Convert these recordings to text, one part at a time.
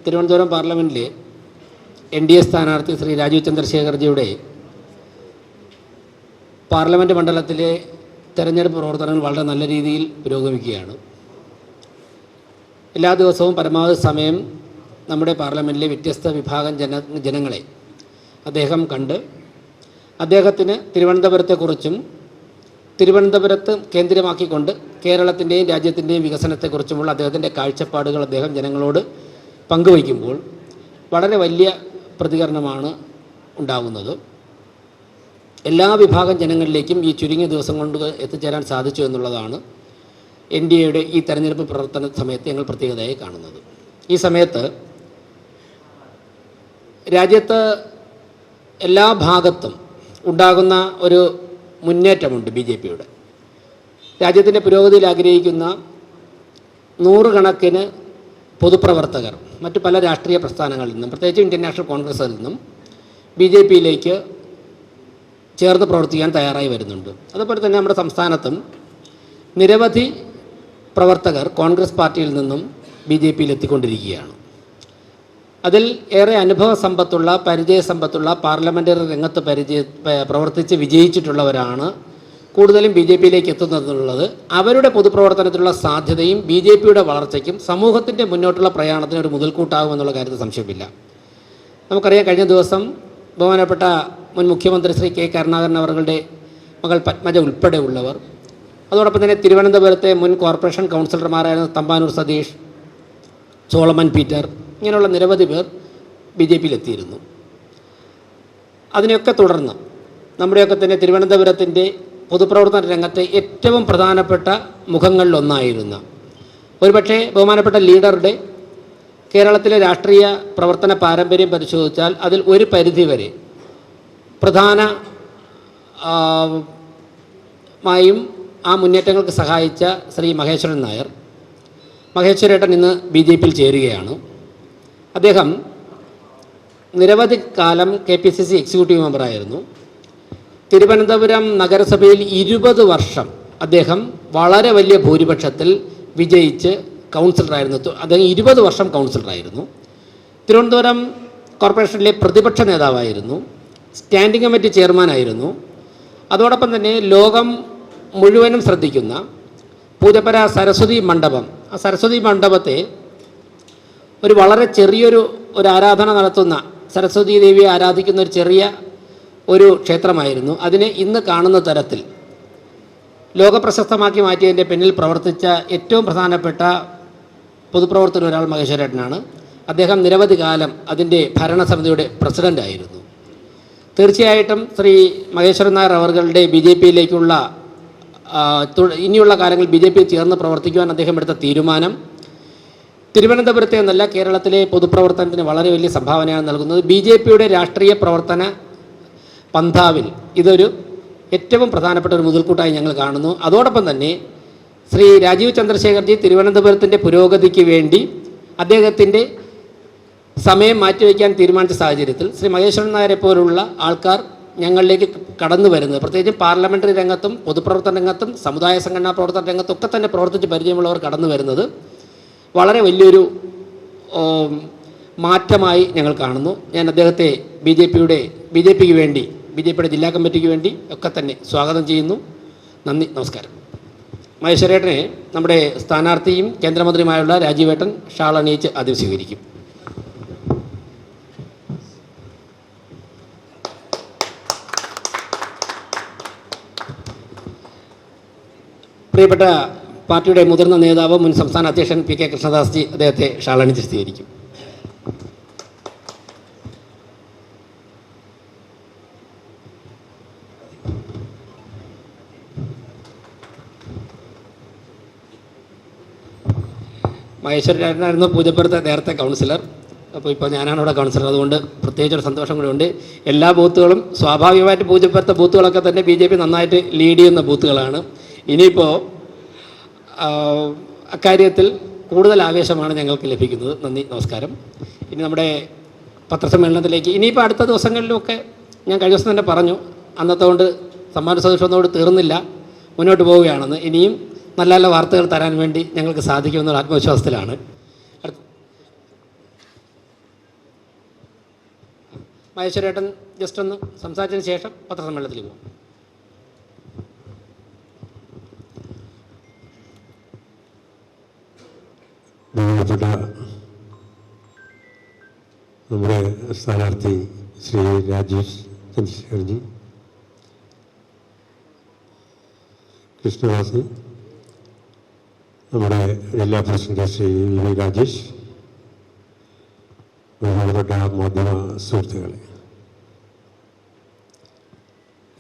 Thiruvananthapuram പാർലമെൻറ്റിലെ NDA സ്ഥാനാർത്ഥി Shri Rajeev ചന്ദ്രശേഖർജിയുടെ parliament മണ്ഡലത്തിലെ തെരഞ്ഞെടുപ്പ് പ്രവർത്തനങ്ങൾ വളരെ നല്ല രീതിയിൽ പുരോഗമിക്കുകയാണ്. എല്ലാ ദിവസവും പരമാവധി സമയം നമ്മുടെ പാർലമെൻറ്റിലെ വ്യത്യസ്ത വിഭാഗം ജനങ്ങളെ അദ്ദേഹം കണ്ട് അദ്ദേഹത്തിന് തിരുവനന്തപുരത്തെക്കുറിച്ചും തിരുവനന്തപുരത്ത് കേന്ദ്രമാക്കിക്കൊണ്ട് കേരളത്തിൻ്റെയും രാജ്യത്തിൻ്റെയും വികസനത്തെക്കുറിച്ചുമുള്ള അദ്ദേഹത്തിൻ്റെ കാഴ്ചപ്പാടുകൾ അദ്ദേഹം ജനങ്ങളോട് പങ്കുവയ്ക്കുമ്പോൾ വളരെ വലിയ പ്രതികരണമാണ് ഉണ്ടാകുന്നത്. എല്ലാ വിഭാഗം ജനങ്ങളിലേക്കും ഈ ചുരുങ്ങിയ ദിവസം കൊണ്ട് എത്തിച്ചേരാൻ സാധിച്ചു എന്നുള്ളതാണ് NDAയുടെ ഈ തെരഞ്ഞെടുപ്പ് പ്രവർത്തന സമയത്ത് ഞങ്ങൾ പ്രത്യേകതയായി കാണുന്നത്. ഈ സമയത്ത് രാജ്യത്ത് എല്ലാ ഭാഗത്തും ഉണ്ടാകുന്ന ഒരു മുന്നേറ്റമുണ്ട്. BJPയുടെ രാജ്യത്തിൻ്റെ പുരോഗതിയിൽ ആഗ്രഹിക്കുന്ന നൂറുകണക്കിന് പൊതുപ്രവർത്തകർ മറ്റു പല രാഷ്ട്രീയ പ്രസ്ഥാനങ്ങളിൽ നിന്നും പ്രത്യേകിച്ച് ഇന്ത്യൻ നാഷണൽ കോൺഗ്രസിൽ നിന്നും BJPയിലേക്ക് ചേർന്ന് പ്രവർത്തിക്കാൻ തയ്യാറായി വരുന്നുണ്ട്. അതുപോലെ തന്നെ നമ്മുടെ സംസ്ഥാനത്തും നിരവധി പ്രവർത്തകർ കോൺഗ്രസ് പാർട്ടിയിൽ നിന്നും BJPയിൽ എത്തിക്കൊണ്ടിരിക്കുകയാണ്. അതിൽ ഏറെ അനുഭവ സമ്പത്തുള്ള പരിചയസമ്പത്തുള്ള പാർലമെൻ്ററി രംഗത്ത് പ്രവർത്തിച്ച് വിജയിച്ചിട്ടുള്ളവരാണ് കൂടുതലും BJPയിലേക്ക് എത്തുന്നതെന്നുള്ളത് അവരുടെ പൊതുപ്രവർത്തനത്തിലുള്ള സാധ്യതയും BJPയുടെ വളർച്ചയ്ക്കും സമൂഹത്തിൻ്റെ മുന്നോട്ടുള്ള പ്രയാണത്തിന് ഒരു മുതൽക്കൂട്ടാകുമെന്നുള്ള കാര്യത്തിൽ സംശയമില്ല. നമുക്കറിയാം, കഴിഞ്ഞ ദിവസം ബഹുമാനപ്പെട്ട മുൻ മുഖ്യമന്ത്രി ശ്രീ K. കരുണാകരൻ അവരുടെ മകൾ പത്മജ ഉൾപ്പെടെയുള്ളവർ, അതോടൊപ്പം തന്നെ തിരുവനന്തപുരത്തെ മുൻ കോർപ്പറേഷൻ കൗൺസിലർമാരായിരുന്ന തമ്പാനൂർ സതീഷ്, സോളമൻ പീറ്റർ, ഇങ്ങനെയുള്ള നിരവധി പേർ BJPയിൽ എത്തിയിരുന്നു. അതിനെയൊക്കെ തുടർന്ന് നമ്മുടെയൊക്കെ തന്നെ തിരുവനന്തപുരത്തിൻ്റെ പൊതുപ്രവർത്തന രംഗത്തെ ഏറ്റവും പ്രധാനപ്പെട്ട മുഖങ്ങളിലൊന്നായിരുന്ന ഒരുപക്ഷെ ബഹുമാനപ്പെട്ട ലീഡറുടെ കേരളത്തിലെ രാഷ്ട്രീയ പ്രവർത്തന പാരമ്പര്യം പരിശോധിച്ചാൽ അതിൽ ഒരു പരിധിവരെ പ്രധാനമായും ആ മുന്നേറ്റങ്ങൾക്ക് സഹായിച്ച ശ്രീ മഹേശ്വരൻ നായർ, മഹേശ്വരേട്ടൻ ഇന്ന് BJPയിൽ ചേരുകയാണ്. അദ്ദേഹം നിരവധി കാലം KPCC എക്സിക്യൂട്ടീവ് മെമ്പറായിരുന്നു. തിരുവനന്തപുരം നഗരസഭയിൽ 20 വർഷം അദ്ദേഹം വളരെ വലിയ ഭൂരിപക്ഷത്തിൽ വിജയിച്ച് കൗൺസിലറായിരുന്നു. അദ്ദേഹം 20 വർഷം കൗൺസിലറായിരുന്നു. തിരുവനന്തപുരം കോർപ്പറേഷനിലെ പ്രതിപക്ഷ നേതാവായിരുന്നു. സ്റ്റാൻഡിംഗ് കമ്മിറ്റി ചെയർമാനായിരുന്നു. അതോടൊപ്പം തന്നെ ലോകം മുഴുവനും ശ്രദ്ധിക്കുന്ന പൂജപ്പര സരസ്വതി മണ്ഡപം, ആ സരസ്വതി മണ്ഡപത്തെ ഒരു വളരെ ചെറിയൊരു ആരാധന നടത്തുന്ന, സരസ്വതി ദേവിയെ ആരാധിക്കുന്ന ഒരു ചെറിയ ഒരു ക്ഷേത്രമായിരുന്നു. അതിനെ ഇന്ന് കാണുന്ന തരത്തിൽ ലോകപ്രശസ്തമാക്കി മാറ്റിയതിൻ്റെ പിന്നിൽ പ്രവർത്തിച്ച ഏറ്റവും പ്രധാനപ്പെട്ട പൊതുപ്രവർത്തകർ ഒരാൾ മഹേശ്വരേട്ടനാണ്. അദ്ദേഹം നിരവധി കാലം അതിൻ്റെ ഭരണസമിതിയുടെ പ്രസിഡൻ്റായിരുന്നു. തീർച്ചയായിട്ടും ശ്രീ മഹേശ്വരൻ നായർ അവരുടെ BJPയിലേക്കുള്ള ഇനിയുള്ള കാലങ്ങളിൽ BJPയിൽ ചേർന്ന് പ്രവർത്തിക്കുവാൻ അദ്ദേഹം എടുത്ത തീരുമാനം തിരുവനന്തപുരത്തെ എന്നല്ല കേരളത്തിലെ പൊതുപ്രവർത്തനത്തിന് വളരെ വലിയ സംഭാവനയാണ് നൽകുന്നത്. BJPയുടെ രാഷ്ട്രീയ പ്രവർത്തന പന്ഥാവിൽ ഇതൊരു ഏറ്റവും പ്രധാനപ്പെട്ട ഒരു മുതൽക്കൂട്ടായി ഞങ്ങൾ കാണുന്നു. അതോടൊപ്പം തന്നെ ശ്രീ രാജീവ് ചന്ദ്രശേഖർജി തിരുവനന്തപുരത്തിൻ്റെ പുരോഗതിക്ക് വേണ്ടി അദ്ദേഹത്തിൻ്റെ സമയം മാറ്റിവെക്കാൻ തീരുമാനിച്ച സാഹചര്യത്തിൽ ശ്രീ മഹേശ്വരൻ നായരെ പോലുള്ള ആൾക്കാർ ഞങ്ങളിലേക്ക് കടന്നു വരുന്നത്, പ്രത്യേകിച്ച് പാർലമെൻ്ററി രംഗത്തും പൊതുപ്രവർത്തന രംഗത്തും സമുദായ സംഘടനാ പ്രവർത്തന രംഗത്തും ഒക്കെ തന്നെ പ്രവർത്തിച്ച് പരിചയമുള്ളവർ കടന്നു വരുന്നത് വളരെ വലിയൊരു മാറ്റമായി ഞങ്ങൾ കാണുന്നു. ഞാൻ അദ്ദേഹത്തെ BJPക്ക് വേണ്ടി, BJPയുടെ ജില്ലാ കമ്മിറ്റിക്ക് വേണ്ടി ഒക്കെ തന്നെ സ്വാഗതം ചെയ്യുന്നു. നന്ദി, നമസ്കാരം. മഹേശ്വരേട്ടനെ നമ്മുടെ സ്ഥാനാർത്ഥിയും കേന്ദ്രമന്ത്രിയുമായുള്ള രാജീവേട്ടൻ ഷാൾ അണിയിച്ച് ആദ്യം സ്വീകരിക്കും. പ്രിയപ്പെട്ട പാർട്ടിയുടെ മുതിർന്ന നേതാവ് മുൻ സംസ്ഥാന അധ്യക്ഷൻ PK കൃഷ്ണദാസ്ജി അദ്ദേഹത്തെ ഷാൾ അണിയിച്ച് സ്വീകരിക്കും. മഹേശ്വരനായിരുന്നു പൂജപ്പുരത്തെ നേരത്തെ കൗൺസിലർ. അപ്പോൾ ഇപ്പോൾ ഞാനാണ് ഇവിടെ കൗൺസിലർ. അതുകൊണ്ട് പ്രത്യേകിച്ചൊരു സന്തോഷം കൂടെ ഉണ്ട്. എല്ലാ ബൂത്തുകളും സ്വാഭാവികമായിട്ട് പൂജപ്പുരത്തെ ബൂത്തുകളൊക്കെ തന്നെ BJP നന്നായിട്ട് ലീഡ് ചെയ്യുന്ന ബൂത്തുകളാണ്. ഇനിയിപ്പോൾ അക്കാര്യത്തിൽ കൂടുതൽ ആവേശമാണ് ഞങ്ങൾക്ക് ലഭിക്കുന്നത്. നന്ദി, നമസ്കാരം. ഇനി നമ്മുടെ പത്രസമ്മേളനത്തിലേക്ക് ഇനിയിപ്പോൾ അടുത്ത ദിവസങ്ങളിലുമൊക്കെ ഞാൻ കഴിഞ്ഞ ദിവസം തന്നെ പറഞ്ഞു, അന്നത്തെ കൊണ്ട് സമ്മാന സദസ്സൊന്നുകൂടി തീർന്നില്ല, മുന്നോട്ട് പോവുകയാണെന്ന്. ഇനിയും നല്ല നല്ല വാർത്തകൾ തരാൻ വേണ്ടി ഞങ്ങൾക്ക് സാധിക്കുമെന്നുള്ള ആത്മവിശ്വാസത്തിലാണ്. മഹേശ്വരേട്ടൻ ജസ്റ്റ് ഒന്ന് സംസാരിച്ചതിന് ശേഷം പത്രസമ്മേളനത്തിൽ പോകും. ബഹുമാനപ്പെട്ട നമ്മുടെ സ്ഥാനാർത്ഥി ശ്രീ രാജേഷ് ചന്ദ്രശേഖർജി, കൃഷ്ണദാസ്, നമ്മുടെ ജില്ലാ പ്രസിഡന്റ് ശ്രീ വി രാജേഷ്, ബഹുമാനപ്പെട്ട മാധ്യമ സുഹൃത്തുക്കളെ,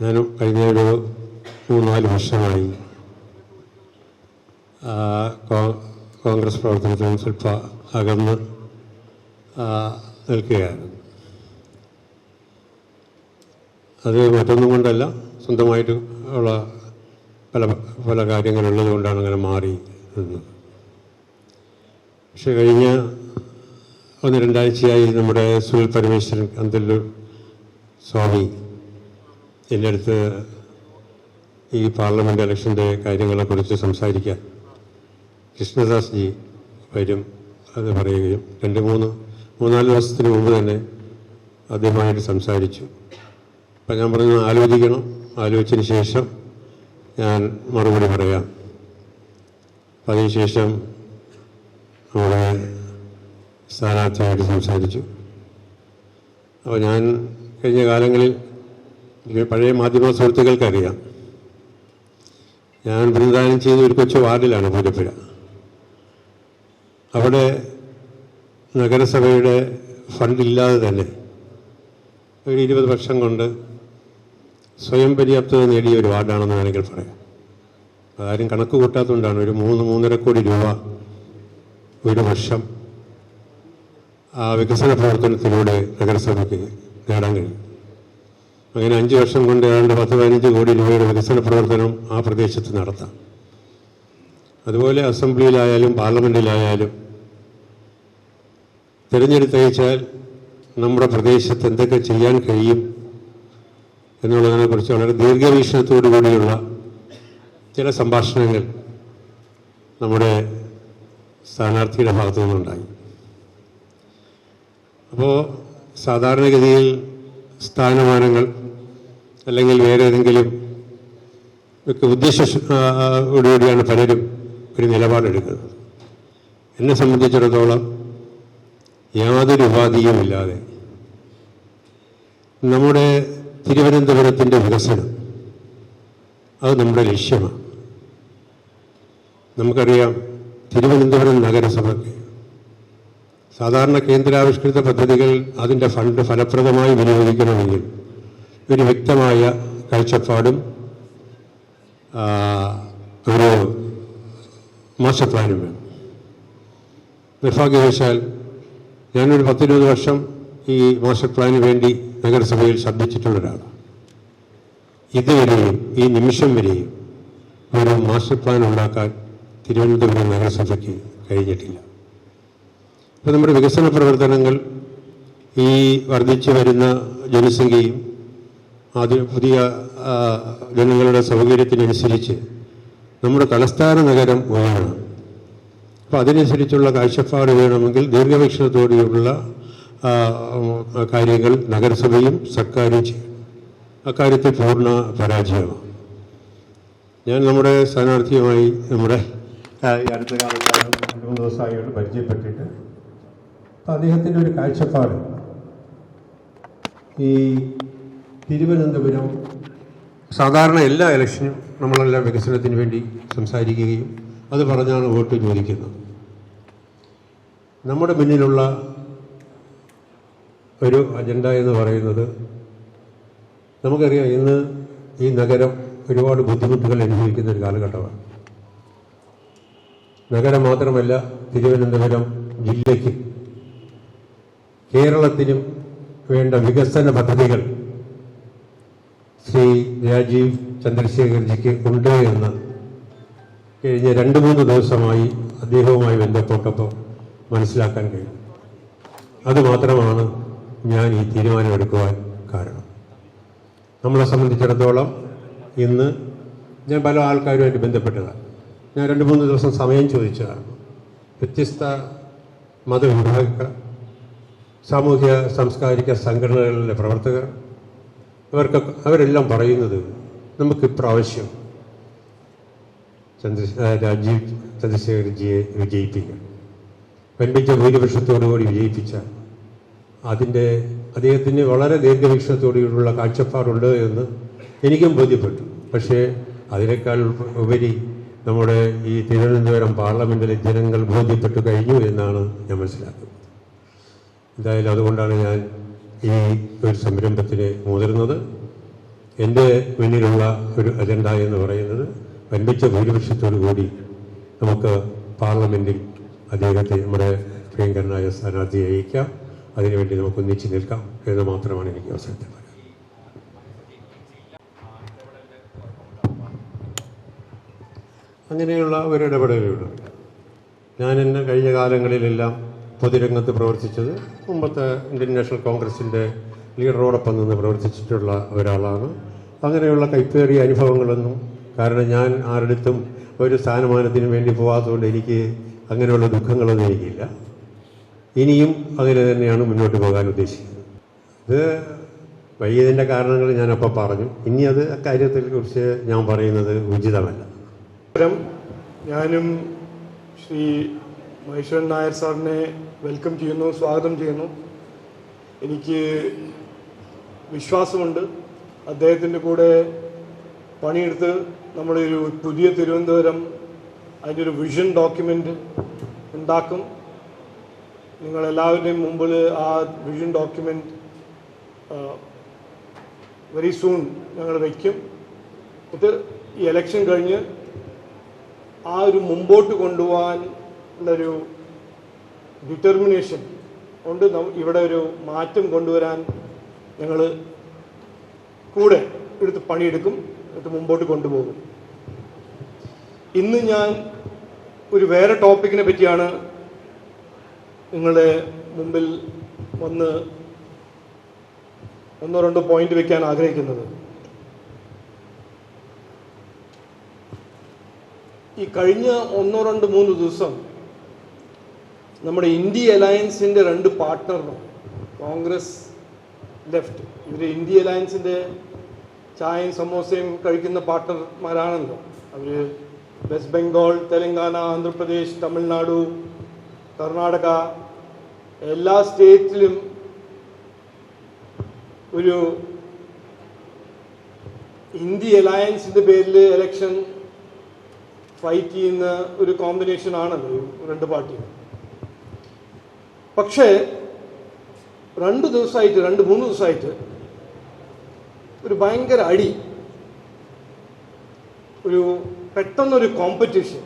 ഞാനും കഴിഞ്ഞ ഒരു 3-4 വർഷമായി കോൺഗ്രസ് പ്രവർത്തനത്തിൽ സ്വല്പം അകന്ന് നിൽക്കുകയാണ്. അത് മറ്റൊന്നും കൊണ്ടല്ല, സ്വന്തമായിട്ട് ഉള്ള പല പല കാര്യങ്ങളുള്ളത് കൊണ്ടാണ് അങ്ങനെ മാറി നിന്നത്. പക്ഷെ കഴിഞ്ഞ 1-2 ആഴ്ചയായി നമ്മുടെ സുനിൽ പരമേശ്വരൻ അന്തല്ലൂർ സ്വാമി എൻ്റെ അടുത്ത് ഈ പാർലമെൻറ്റ് ഇലക്ഷൻ്റെ കാര്യങ്ങളെക്കുറിച്ച് സംസാരിക്കാൻ കൃഷ്ണദാസ് ജി വരും അത് പറയുകയും 2-3-4 ദിവസത്തിന് മുമ്പ് തന്നെ അദ്ദേഹമായിട്ട് സംസാരിച്ചു. അപ്പം ഞാൻ പറഞ്ഞു ആലോചിക്കണം, ആലോചിച്ചതിന് ശേഷം ഞാൻ മറുപടി പറയാം. അപ്പം അതിനുശേഷം നമ്മുടെ സ്ഥാനാർത്ഥിയായിട്ട് സംസാരിച്ചു. അപ്പോൾ ഞാൻ കഴിഞ്ഞ കാലങ്ങളിൽ പഴയ മാധ്യമ സുഹൃത്തുക്കൾക്കറിയാം, ഞാൻ പ്രതിദാനം ചെയ്ത ഒരു കൊച്ചു വാർഡിലാണ് പൂജപ്പുര. അവിടെ നഗരസഭയുടെ ഫണ്ടില്ലാതെ തന്നെ ഒരു 20 വർഷം കൊണ്ട് സ്വയം പര്യാപ്തത നേടിയ ഒരു വാർഡാണെന്ന് വേണമെങ്കിൽ പറയാം. അതാരും കണക്ക് കൂട്ടാത്തതുകൊണ്ടാണ് ഒരു 3-3.5 കോടി രൂപ ഒരു വർഷം ആ വികസന പ്രവർത്തനത്തിലൂടെ നഗരസഭയ്ക്ക് നേടാൻ കഴിയും. അങ്ങനെ 5 വർഷം കൊണ്ട് ഏതാണ്ട് 10-15 കോടി രൂപയുടെ വികസന പ്രവർത്തനം ആ പ്രദേശത്ത് നടത്താം. അതുപോലെ അസംബ്ലിയിലായാലും പാർലമെൻറ്റിലായാലും തിരഞ്ഞെടുത്തയച്ചാൽ നമ്മുടെ പ്രദേശത്ത് എന്തൊക്കെ ചെയ്യാൻ കഴിയും എന്നുള്ളതിനെക്കുറിച്ച് വളരെ ദീർഘവീക്ഷണത്തോടു കൂടിയുള്ള ചില സംഭാഷണങ്ങൾ നമ്മുടെ സ്ഥാനാർത്ഥിയുടെ ഭാഗത്തു നിന്നുണ്ടായി. അപ്പോൾ സാധാരണഗതിയിൽ സ്ഥാനമാനങ്ങൾ അല്ലെങ്കിൽ വേറെ ഏതെങ്കിലും ഒക്കെ ഉദ്ദേശത്തോടുകൂടിയാണ് പലരും ഒരു നിലപാടെടുക്കുന്നത്. എന്നെ സംബന്ധിച്ചിടത്തോളം യാതൊരു ഉപാധിയുമില്ലാതെ നമ്മുടെ തിരുവനന്തപുരത്തിൻ്റെ വികസനം അത് നമ്മുടെ ലക്ഷ്യമാണ്. നമുക്കറിയാം, തിരുവനന്തപുരം നഗരസഭയ്ക്ക് സാധാരണ കേന്ദ്രാവിഷ്കൃത പദ്ധതികൾ അതിൻ്റെ ഫണ്ട് ഫലപ്രദമായി വിനിയോഗിക്കണമെങ്കിൽ ഒരു വ്യക്തമായ കാഴ്ചപ്പാടും ഒരു മാസ്റ്റർ പ്ലാനും വേണം. നിർഭാഗ്യവശാൽ ഞാനൊരു 10-20 വർഷം ഈ മാസ്റ്റർ പ്ലാന് വേണ്ടി നഗരസഭയിൽ ശബ്ദിച്ചിട്ടുള്ള ഒരാളാണ്. ഇതുവരെയും ഈ നിമിഷം വരെയും ഒരു മാസ്റ്റർ പ്ലാൻ ഉണ്ടാക്കാൻ തിരുവനന്തപുരം നഗരസഭയ്ക്ക് കഴിഞ്ഞിട്ടില്ല. അപ്പോൾ നമ്മുടെ വികസന പ്രവർത്തനങ്ങൾ ഈ വർദ്ധിച്ചു വരുന്ന ജനസംഖ്യയും പുതിയ ജനങ്ങളുടെ സൗകര്യത്തിനനുസരിച്ച് നമ്മുടെ തലസ്ഥാന നഗരം ഉയരണം. അപ്പോൾ അതിനനുസരിച്ചുള്ള കാഴ്ചപ്പാട് വേണമെങ്കിൽ ദീർഘവീക്ഷണത്തോടെയുള്ള കാര്യങ്ങൾ നഗരസഭയും സർക്കാരും ചെയ്യും. അക്കാര്യത്തിൽ പൂർണ്ണ പരാജയമാണ്. ഞാൻ നമ്മുടെ സ്ഥാനാർത്ഥിയുമായി നമ്മുടെ അടുത്ത കാലത്താണ് 2-3 ദിവസമായിട്ട് പരിചയപ്പെട്ടിട്ട് അപ്പം അദ്ദേഹത്തിൻ്റെ ഒരു കാഴ്ചപ്പാട് ഈ തിരുവനന്തപുരം സാധാരണ എല്ലാ ഇലക്ഷനും നമ്മളെല്ലാം വികസനത്തിന് വേണ്ടി സംസാരിക്കുകയും അത് പറഞ്ഞാണ് വോട്ട് ചോദിക്കുന്നത്. നമ്മുടെ മുന്നിലുള്ള ഒരു അജണ്ട എന്ന് പറയുന്നത്, നമുക്കറിയാം ഇന്ന് ഈ നഗരം ഒരുപാട് ബുദ്ധിമുട്ടുകൾ അനുഭവിക്കുന്ന ഒരു കാലഘട്ടമാണ്. നഗരം മാത്രമല്ല, തിരുവനന്തപുരം ജില്ലയ്ക്ക് കേരളത്തിനും വേണ്ട വികസന പദ്ധതികൾ ശ്രീ രാജീവ് ചന്ദ്രശേഖർജിക്ക് ഉണ്ട് എന്ന് കഴിഞ്ഞ 2-3 ദിവസമായി അദ്ദേഹവുമായി ബന്ധപ്പെട്ടപ്പോൾ മനസ്സിലാക്കാൻ കഴിയും. അതുമാത്രമാണ് ഞാൻ ഈ തീരുമാനമെടുക്കുവാൻ കാരണം. നമ്മളെ സംബന്ധിച്ചിടത്തോളം ഇന്ന് ഞാൻ പല ആൾക്കാരുമായിട്ട് ബന്ധപ്പെട്ടതാണ്. ഞാൻ 2-3 ദിവസം സമയം ചോദിച്ചതാണ്. വ്യത്യസ്ത മതവിഭാഗ സാമൂഹ്യ സാംസ്കാരിക സംഘടനകളിലെ പ്രവർത്തകർ അവരെല്ലാം പറയുന്നത് നമുക്കിപ്രാവശ്യം രാജീവ് ചന്ദ്രശേഖർജിയെ വിജയിപ്പിക്കുക, വൻപിച്ച ഭൂരിപക്ഷത്തോടുകൂടി വിജയിപ്പിച്ചാൽ അദ്ദേഹത്തിന് വളരെ ദീർഘവീക്ഷണത്തോടുകൂടിയുള്ള കാഴ്ചപ്പാടുണ്ട് എന്ന് എനിക്കും ബോധ്യപ്പെട്ടു. പക്ഷേ അതിനേക്കാൾ ഉപരി നമ്മുടെ ഈ തിരുവനന്തപുരം പാർലമെൻറ്റിലെ ജനങ്ങൾ ബോധ്യപ്പെട്ടു കഴിഞ്ഞു എന്നാണ് ഞാൻ മനസ്സിലാക്കുന്നത്. എന്തായാലും അതുകൊണ്ടാണ് ഞാൻ ഈ ഒരു സംരംഭത്തിന് മുതിർന്നത്. എൻ്റെ മുന്നിലുള്ള ഒരു അജണ്ട എന്ന് പറയുന്നത് വൻപിച്ച ഭൂരിപക്ഷത്തോടു കൂടി നമുക്ക് പാർലമെൻറ്റിൽ അദ്ദേഹത്തെ നമ്മുടെ പ്രിയങ്കരനായ സ്ഥാനാർത്ഥിയെ അയക്കാം, അതിനുവേണ്ടി നമുക്ക് ഒന്നിച്ച് നിൽക്കാം എന്ന് മാത്രമാണ് എനിക്ക് അവസരത്തിൽ പറയാം. അങ്ങനെയുള്ള ഒരു ഇടപെടലുണ്ട്. ഞാൻ എന്നെ കഴിഞ്ഞ കാലങ്ങളിലെല്ലാം പൊതുരംഗത്ത് പ്രവർത്തിച്ചത് മുമ്പത്തെ ഇന്ത്യൻ നാഷണൽ കോൺഗ്രസിൻ്റെ ലീഡറോടൊപ്പം നിന്ന് പ്രവർത്തിച്ചിട്ടുള്ള ഒരാളാണ്. അങ്ങനെയുള്ള കൈപ്പേറിയ അനുഭവങ്ങളൊന്നും, കാരണം ഞാൻ ആരുടെടുത്തും ഒരു സ്ഥാനമാനത്തിന് വേണ്ടി പോകാത്തതുകൊണ്ട് എനിക്ക് അങ്ങനെയുള്ള ദുഃഖങ്ങളൊന്നും എനിക്കില്ല. ഇനിയും അങ്ങനെ തന്നെയാണ് മുന്നോട്ട് പോകാൻ ഉദ്ദേശിക്കുന്നത്. ഇത് വൈകിയതിൻ്റെ കാരണങ്ങൾ ഞാനപ്പോൾ പറഞ്ഞു. ഇനി അത് അക്കാര്യത്തെക്കുറിച്ച് ഞാൻ പറയുന്നത് ഉചിതമല്ല. ഞാനും ശ്രീ മഹേശ്വരൻ നായർ സാറിനെ വെൽക്കം ചെയ്യുന്നു, സ്വാഗതം ചെയ്യുന്നു. എനിക്ക് വിശ്വാസമുണ്ട് അദ്ദേഹത്തിൻ്റെ കൂടെ പണിയെടുത്ത് നമ്മളൊരു പുതിയ തിരുവനന്തപുരം അതിൻ്റെ ഒരു വിഷൻ ഡോക്യുമെൻ്റ് ഉണ്ടാക്കും. നിങ്ങളെല്ലാവരുടെയും മുമ്പിൽ ആ വിഷൻ ഡോക്യുമെൻ്റ് വെരി സൂൺ ഞങ്ങൾ വയ്ക്കും. ഇത് ഈ ഇലക്ഷൻ കഴിഞ്ഞ് ആ ഒരു മുമ്പോട്ട് കൊണ്ടുപോകാൻ ഉള്ളൊരു ഡിറ്റർമിനേഷൻ കൊണ്ട് ഇവിടെ ഒരു മാറ്റം കൊണ്ടുവരാൻ ഞങ്ങൾ കൂടെ എടുത്ത് പണിയെടുക്കും, എടുത്ത് മുമ്പോട്ട് കൊണ്ടുപോകും. ഇന്ന് ഞാൻ ഒരു വേറെ ടോപ്പിക്കിനെ പറ്റിയാണ് നിങ്ങളുടെ മുമ്പിൽ വന്ന് ഒന്നോ രണ്ടോ പോയിന്റ് വെക്കാൻ ആഗ്രഹിക്കുന്നത്. ഈ കഴിഞ്ഞ 1-2-3 ദിവസം നമ്മുടെ ഇന്ത്യ അലയൻസിൻ്റെ 2 പാർട്ട്ണറും കോൺഗ്രസ് ലെഫ്റ്റ്, ഇവർ ഇന്ത്യ അലയൻസിൻ്റെ ചായയും സമോസയും കഴിക്കുന്ന പാർട്ട്ണർമാരാണല്ലോ. അവർ വെസ്റ്റ് ബംഗാൾ, തെലങ്കാന, ആന്ധ്രാപ്രദേശ്, തമിഴ്നാടു, കർണാടക എല്ലാ സ്റ്റേറ്റിലും ഒരു ഇന്ത്യ അലയൻസിൻ്റെ പേരിൽ ഇലക്ഷൻ ഫൈറ്റ് ചെയ്യുന്ന ഒരു കോമ്പിനേഷൻ ആണല്ലോ 2 പാർട്ടിയും. പക്ഷേ 2-3 ദിവസമായിട്ട് ഒരു ഭയങ്കര അടി, ഒരു പെട്ടെന്നൊരു കോമ്പറ്റീഷൻ.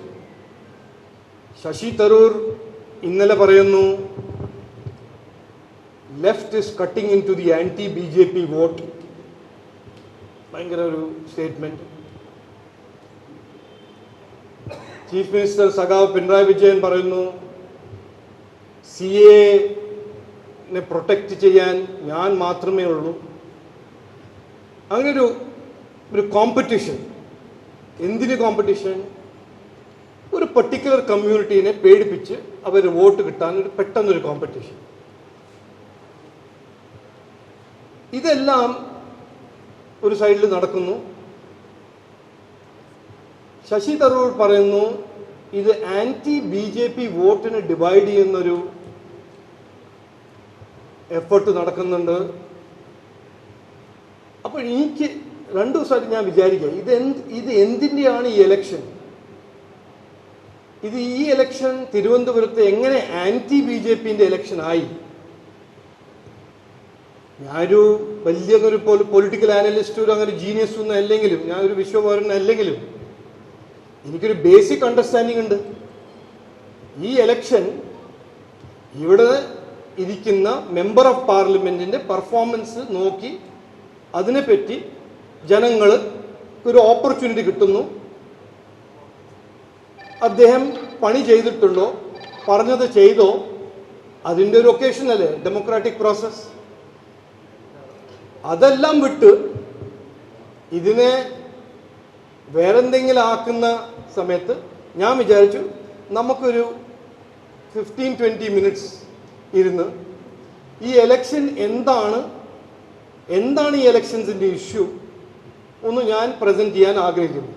ശശി തരൂർ ഇന്നലെ പറയുന്നു left is cutting into the anti BJP vote. ഭയങ്കര ഒരു സ്റ്റേറ്റ്മെന്റ്. ചീഫ് മിനിസ്റ്റർ സഖാവ് പിണറായി വിജയൻ പറയുന്നു CAനെ പ്രൊട്ടക്റ്റ് ചെയ്യാൻ ഞാൻ മാത്രമേ ഉള്ളൂ. അങ്ങനെ ഒരു കോമ്പറ്റീഷൻ. എന്തിന് കോമ്പറ്റീഷൻ? ഒരു പർട്ടിക്കുലർ കമ്മ്യൂണിറ്റീനെ പേടിപ്പിച്ച് അവർ വോട്ട് കിട്ടാൻ പെട്ടെന്നൊരു കോമ്പറ്റീഷൻ. ഇതെല്ലാം ഒരു സൈഡിൽ നടക്കുന്നു. ശശി തരൂർ പറയുന്നു ഇത് ആൻറ്റി BJP വോട്ടിനെ ഡിവൈഡ് ചെയ്യുന്നൊരു എഫേർട്ട് നടക്കുന്നുണ്ട്. അപ്പോൾ എനിക്ക് 2 ദിവസമായിട്ട് ഞാൻ വിചാരിക്കുക ഇത് എന്തിൻ്റെയാണ് ഈ ഇലക്ഷൻ? ഈ ഇലക്ഷൻ തിരുവനന്തപുരത്ത് എങ്ങനെ ആൻറ്റി BJPൻ്റെ ഇലക്ഷൻ ആയി? ഞാനൊരു വലിയൊരു പൊളിറ്റിക്കൽ ആനലിസ്റ്റ്, ഒരു അങ്ങനെ ജീനിയസ് ഒന്നും അല്ലെങ്കിലും, ഞാനൊരു വിശ്വപൗരനല്ലെങ്കിലും എനിക്കൊരു ബേസിക് അണ്ടർസ്റ്റാൻഡിങ് ഉണ്ട്. ഈ ഇലക്ഷൻ ഇവിടെ ഇരിക്കുന്ന മെമ്പർ ഓഫ് പാർലമെൻറ്റിൻ്റെ പെർഫോമൻസ് നോക്കി അതിനെപ്പറ്റി ജനങ്ങൾ ഒരു ഓപ്പർച്യൂണിറ്റി കിട്ടുന്നു. അദ്ദേഹം പണി ചെയ്തിട്ടുണ്ടോ, പറഞ്ഞത് ചെയ്തോ, അതിൻ്റെ ഒരു ഒക്കേഷൻ അല്ലേ ഡെമോക്രാറ്റിക് പ്രോസസ്. അതെല്ലാം വിട്ട് ഇതിനെ വേറെന്തെങ്കിലും ആക്കുന്ന സമയത്ത് ഞാൻ വിചാരിച്ചു നമുക്കൊരു 15-20 മിനിറ്റ്സ് ഇരുന്ന് ഈ എലക്ഷൻ എന്താണ് ഈ എലക്ഷൻസിൻ്റെ ഇഷ്യൂ ഒന്ന് ഞാൻ പ്രസന്റ് ചെയ്യാൻ ആഗ്രഹിക്കുന്നു.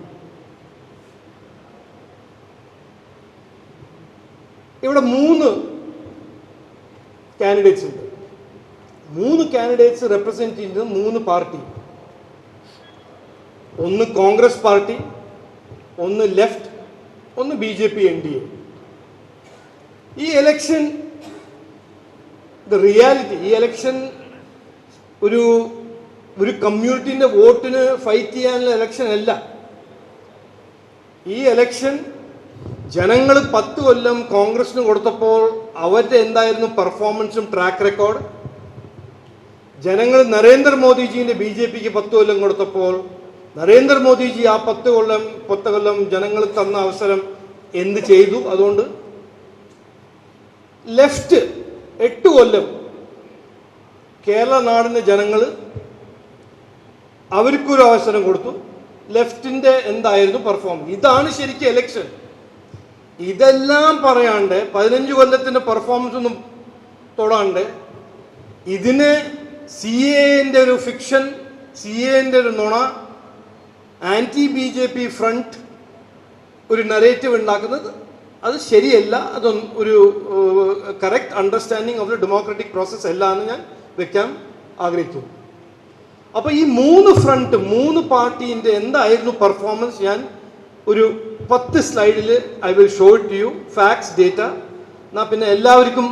ഇവിടെ 3 കാൻഡിഡേറ്റ്സ് ഉണ്ട്. 3 കാൻഡിഡേറ്റ്സ് റെപ്രസെന്റ് ചെയ്യുന്നത് 3 പാർട്ടി. ഒന്ന് കോൺഗ്രസ് പാർട്ടി, ഒന്ന് ലെഫ്റ്റ്, ഒന്ന് BJP NDA. ഈ എലക്ഷൻ റിയാലിറ്റി, ഈ എലക്ഷൻ ഒരു കമ്മ്യൂണിറ്റിൻ്റെ വോട്ടിന് ഫൈറ്റ് ചെയ്യാനുള്ള എലക്ഷൻ അല്ല. ഈ എലക്ഷൻ ജനങ്ങൾ 10 കൊല്ലം കോൺഗ്രസിന് കൊടുത്തപ്പോൾ അവരുടെ എന്തായിരുന്നു പെർഫോമൻസും ട്രാക്ക് റെക്കോർഡ്, ജനങ്ങൾ നരേന്ദ്രമോദിജീൻ്റെ BJPക്ക് 10 കൊല്ലം കൊടുത്തപ്പോൾ നരേന്ദ്രമോദിജി ആ 10 കൊല്ലം ജനങ്ങൾ തന്ന അവസരം എന്ത് ചെയ്തു. അതുകൊണ്ട് ലെഫ്റ്റ് 8 കൊല്ലം കേരള നാടിൻ്റെ ജനങ്ങൾ അവർക്കൊരു അവസരം കൊടുത്തു. ലെഫ്റ്റിൻ്റെ എന്തായിരുന്നു പെർഫോമൻസ്. ഇതാണ് ശരിക്കും എലക്ഷൻ. ഇതെല്ലാം പറയാണ്ട് 15 കൊല്ലത്തിൻ്റെ പെർഫോമൻസ് ഒന്നും തൊടാണ്ട് ഇതിനെ CAൻ്റെ ഒരു ഫിക്ഷൻ, CAൻ്റെ ഒരു നുണ, ആൻറ്റി BJP ഫ്രണ്ട് ഒരു നറേറ്റീവ് ഉണ്ടാക്കുന്നത് അത് ശരിയല്ല. അതൊന്നും ഒരു correct understanding of the democratic process അല്ല എന്ന് ഞാൻ വെക്കാൻ ആഗ്രഹിക്കുന്നു. അപ്പോൾ ഈ 3 ഫ്രണ്ട്, 3 പാർട്ടീൻ്റെ എന്തായിരുന്നു പെർഫോമൻസ് ഞാൻ ഒരു 10 സ്ലൈഡിൽ I will show it to you, facts, data. എന്നാൽ പിന്നെ എല്ലാവർക്കും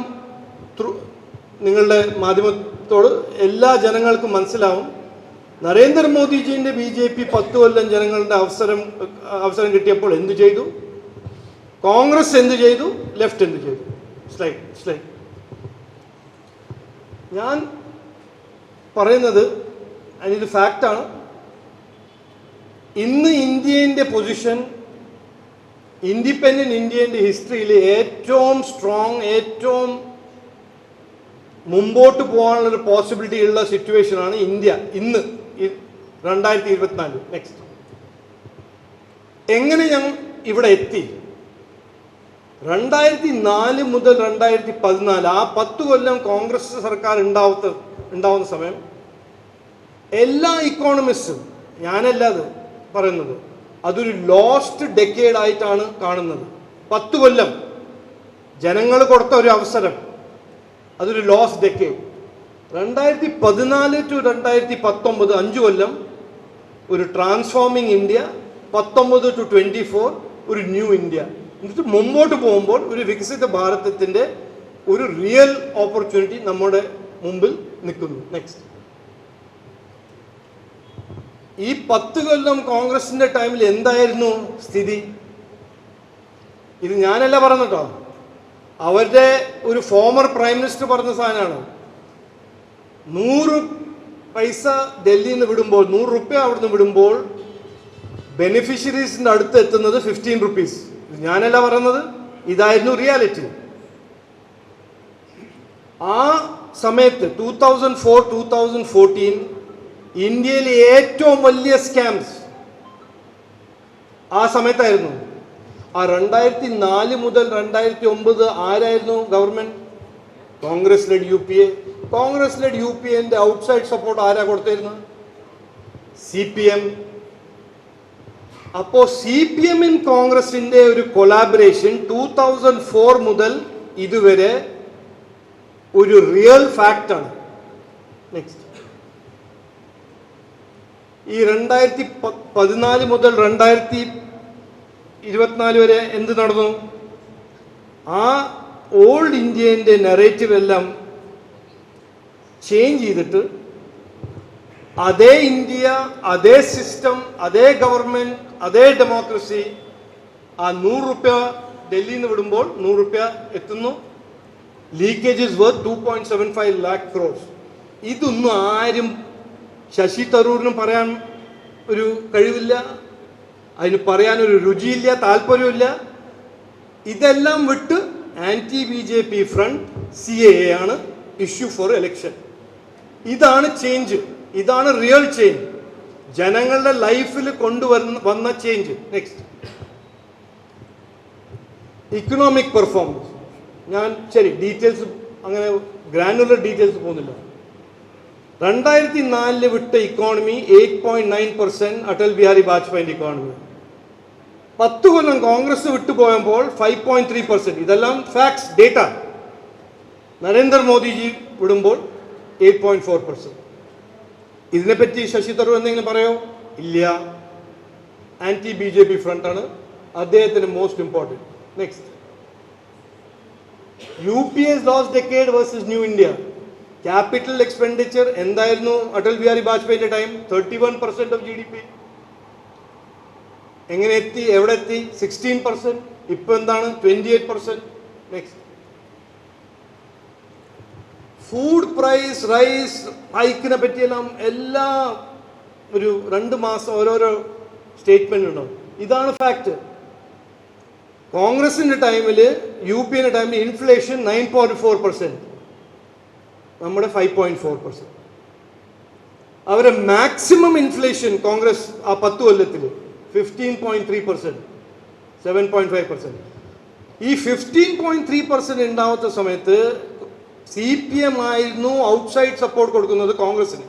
നിങ്ങളുടെ മാധ്യമത്തോട് എല്ലാ ജനങ്ങൾക്കും മനസ്സിലാവും നരേന്ദ്രമോദിജീൻ്റെ BJP 10 കൊല്ലം ജനങ്ങളുടെ അവസരം കിട്ടിയപ്പോൾ എന്ത് ചെയ്തു, കോൺഗ്രസ് എന്ത് ചെയ്തു, ലെഫ്റ്റ് എന്ത് ചെയ്തു. സ്ലൈഡ് ഞാൻ പറയുന്നത് അതിന് ഫാക്റ്റാണ്. ഇന്ന് ഇന്ത്യൻ്റെ പൊസിഷൻ, ഇൻഡിപെൻഡൻറ്റ് ഇന്ത്യൻ്റെ ഹിസ്റ്ററിയിൽ ഏറ്റവും സ്ട്രോങ്, ഏറ്റവും മുമ്പോട്ട് പോകാനുള്ളൊരു പോസിബിലിറ്റി ഉള്ള സിറ്റുവേഷനാണ് ഇന്ത്യ ഇന്ന് 2024. നെക്സ്റ്റ്, എങ്ങനെ ഞങ്ങൾ ഇവിടെ എത്തി? 2004 മുതൽ 2014 ആ 10 കൊല്ലം കോൺഗ്രസ് സർക്കാർ ഉണ്ടാവുന്ന സമയം എല്ലാ ഇക്കോണമിസ്റ്റും, ഞാനല്ലാതെ പറയുന്നത്, അതൊരു ലോസ്റ്റ് ഡെക്കേഡ് ആയിട്ടാണ് കാണുന്നത്. 10 കൊല്ലം ജനങ്ങൾ കൊടുത്ത ഒരു അവസരം, അതൊരു ലോസ്റ്റ് ഡെക്കേഡ്. 2014 to 2019 5 കൊല്ലം ഒരു ട്രാൻസ്ഫോമിങ് ഇന്ത്യ, 19 to 24 ഒരു ന്യൂ ഇന്ത്യ. എന്നിട്ട് മുമ്പോട്ട് പോകുമ്പോൾ ഒരു വികസിത ഭാരതത്തിൻ്റെ ഒരു റിയൽ ഓപ്പർച്യൂണിറ്റി നമ്മുടെ മുമ്പിൽ നിൽക്കുന്നു. നെക്സ്റ്റ്, ഈ 10 കൊല്ലം കോൺഗ്രസിൻ്റെ ടൈമിൽ എന്തായിരുന്നു സ്ഥിതി? ഇത് ഞാനല്ല പറഞ്ഞിട്ടോ, അവരുടെ ഒരു ഫോമർ പ്രൈം മിനിസ്റ്റർ പറഞ്ഞ സാധനമാണ്. 100 പൈസ ഡൽഹിയിൽ നിന്ന് വിടുമ്പോൾ, 100 രൂപ അവിടുന്ന് വിടുമ്പോൾ ബെനിഫിഷ്യറീസിൻ്റെ അടുത്ത് എത്തുന്നത് 15 rupees. ഞാനല്ല പറയുന്നത്, ഇതായിരുന്നു റിയാലിറ്റി. ആ സമയത്ത് 2004-2014 ഇന്ത്യയിലെ ഏറ്റവും വലിയ സ്കാംസ് ആ സമയത്തായിരുന്നു. ആ 2004 മുതൽ 2009 ആരായിരുന്നു government? Congress led UPA. Congress led UPAൻ്റെ ഔട്ട്സൈഡ് സപ്പോർട്ട് ആരാ കൊടുത്തിരുന്നത്? CPM. അപ്പോൾ CPM കോൺഗ്രസിൻ്റെ ഒരു കൊളാബറേഷൻ 2004 മുതൽ ഇതുവരെ ഒരു റിയൽ ഫാക്റ്റാണ്. നെക്സ്റ്റ്, ഈ 2014 മുതൽ 2024 വരെ എന്ത് നടന്നു? ആ ഓൾഡ് ഇന്ത്യൻ്റെ നറേറ്റീവ് എല്ലാം ചേഞ്ച് ചെയ്തിട്ട് അതേ ഇന്ത്യ, അതേ സിസ്റ്റം, അതേ ഗവൺമെൻറ്, അതേ ഡെമോക്രസി. ആ 100 രൂപ ഡൽഹിയിൽ നിന്ന് വിടുമ്പോൾ 100 രൂപ എത്തുന്നു. Leakages worth 2.75 lakh crores. ഇതൊന്നും ആരും, ശശി തരൂരിനും പറയാൻ ഒരു കഴിവില്ല, അതിന് പറയാനൊരു രുചിയില്ല, താല്പര്യമില്ല. ഇതെല്ലാം വിട്ട് ആൻറ്റി BJP ഫ്രണ്ട് CAA ആണ് ഇഷ്യൂ ഫോർ എലക്ഷൻ. ഇതാണ് ചേഞ്ച്, ഇതാണ് റിയൽ ചേഞ്ച്, ജനങ്ങളുടെ ലൈഫിൽ വന്ന ചേഞ്ച്. Next, economic performance. ഞാൻ ശരി ഡീറ്റെയിൽസ് അങ്ങനെ ഗ്രാനുലർ ഡീറ്റെയിൽസ് പോകുന്നില്ല. 2004 വിട്ട ഇക്കോണമി 8.9% അടൽ ബിഹാരി വാജ്പേയിൻ്റെ ഇക്കോണമി. 10 കൊല്ലം കോൺഗ്രസ് വിട്ടുപോയപ്പോൾ 5.3%. ഇതെല്ലാം ഫാക്ട്സ്, ഡേറ്റ. നരേന്ദ്രമോദിജി വിടുമ്പോൾ 8.4%. ഇതിനെപ്പറ്റി ശശി തരൂർ എന്തെങ്കിലും പറയോ? ഇല്ല. ആന്റി BJP ഫ്രണ്ടാണ് അദ്ദേഹത്തിന് most important. Next, UPA's lost decade versus new India. Capital expenditure എന്തായിരുന്നു അടൽ ബിഹാരി വാജ്പേയിന്റെ ടൈം? 31% of GDP. എങ്ങനെ എത്തി? എവിടെ എത്തി? 16%. ഇപ്പൊ എന്താണ്? 28%. നെക്സ്റ്റ്, ഫുഡ് പ്രൈസ് റൈസ് ഹൈക്കിനെ പറ്റിയെല്ലാം എല്ലാ ഒരു 2 മാസം ഓരോരോ സ്റ്റേറ്റ്മെന്റ് ഉണ്ടാവും. ഇതാണ് ഫാക്ട്. കോൺഗ്രസിന്റെ ടൈമിൽ, UPA ടൈമിൽ ഇൻഫ്ലേഷൻ 9.4%, നമ്മുടെ 5.4%. അവരെ മാക്സിമം ഇൻഫ്ലേഷൻ കോൺഗ്രസ് ആ 10 കൊല്ലത്തിൽ 15.3%, 7.5%. ഈ 15.3% ഉണ്ടാവാത്ത സമയത്ത് CPM ആയിരുന്നു ഔട്ട്സൈഡ് സപ്പോർട്ട് കൊടുക്കുന്നത് കോൺഗ്രസിന്.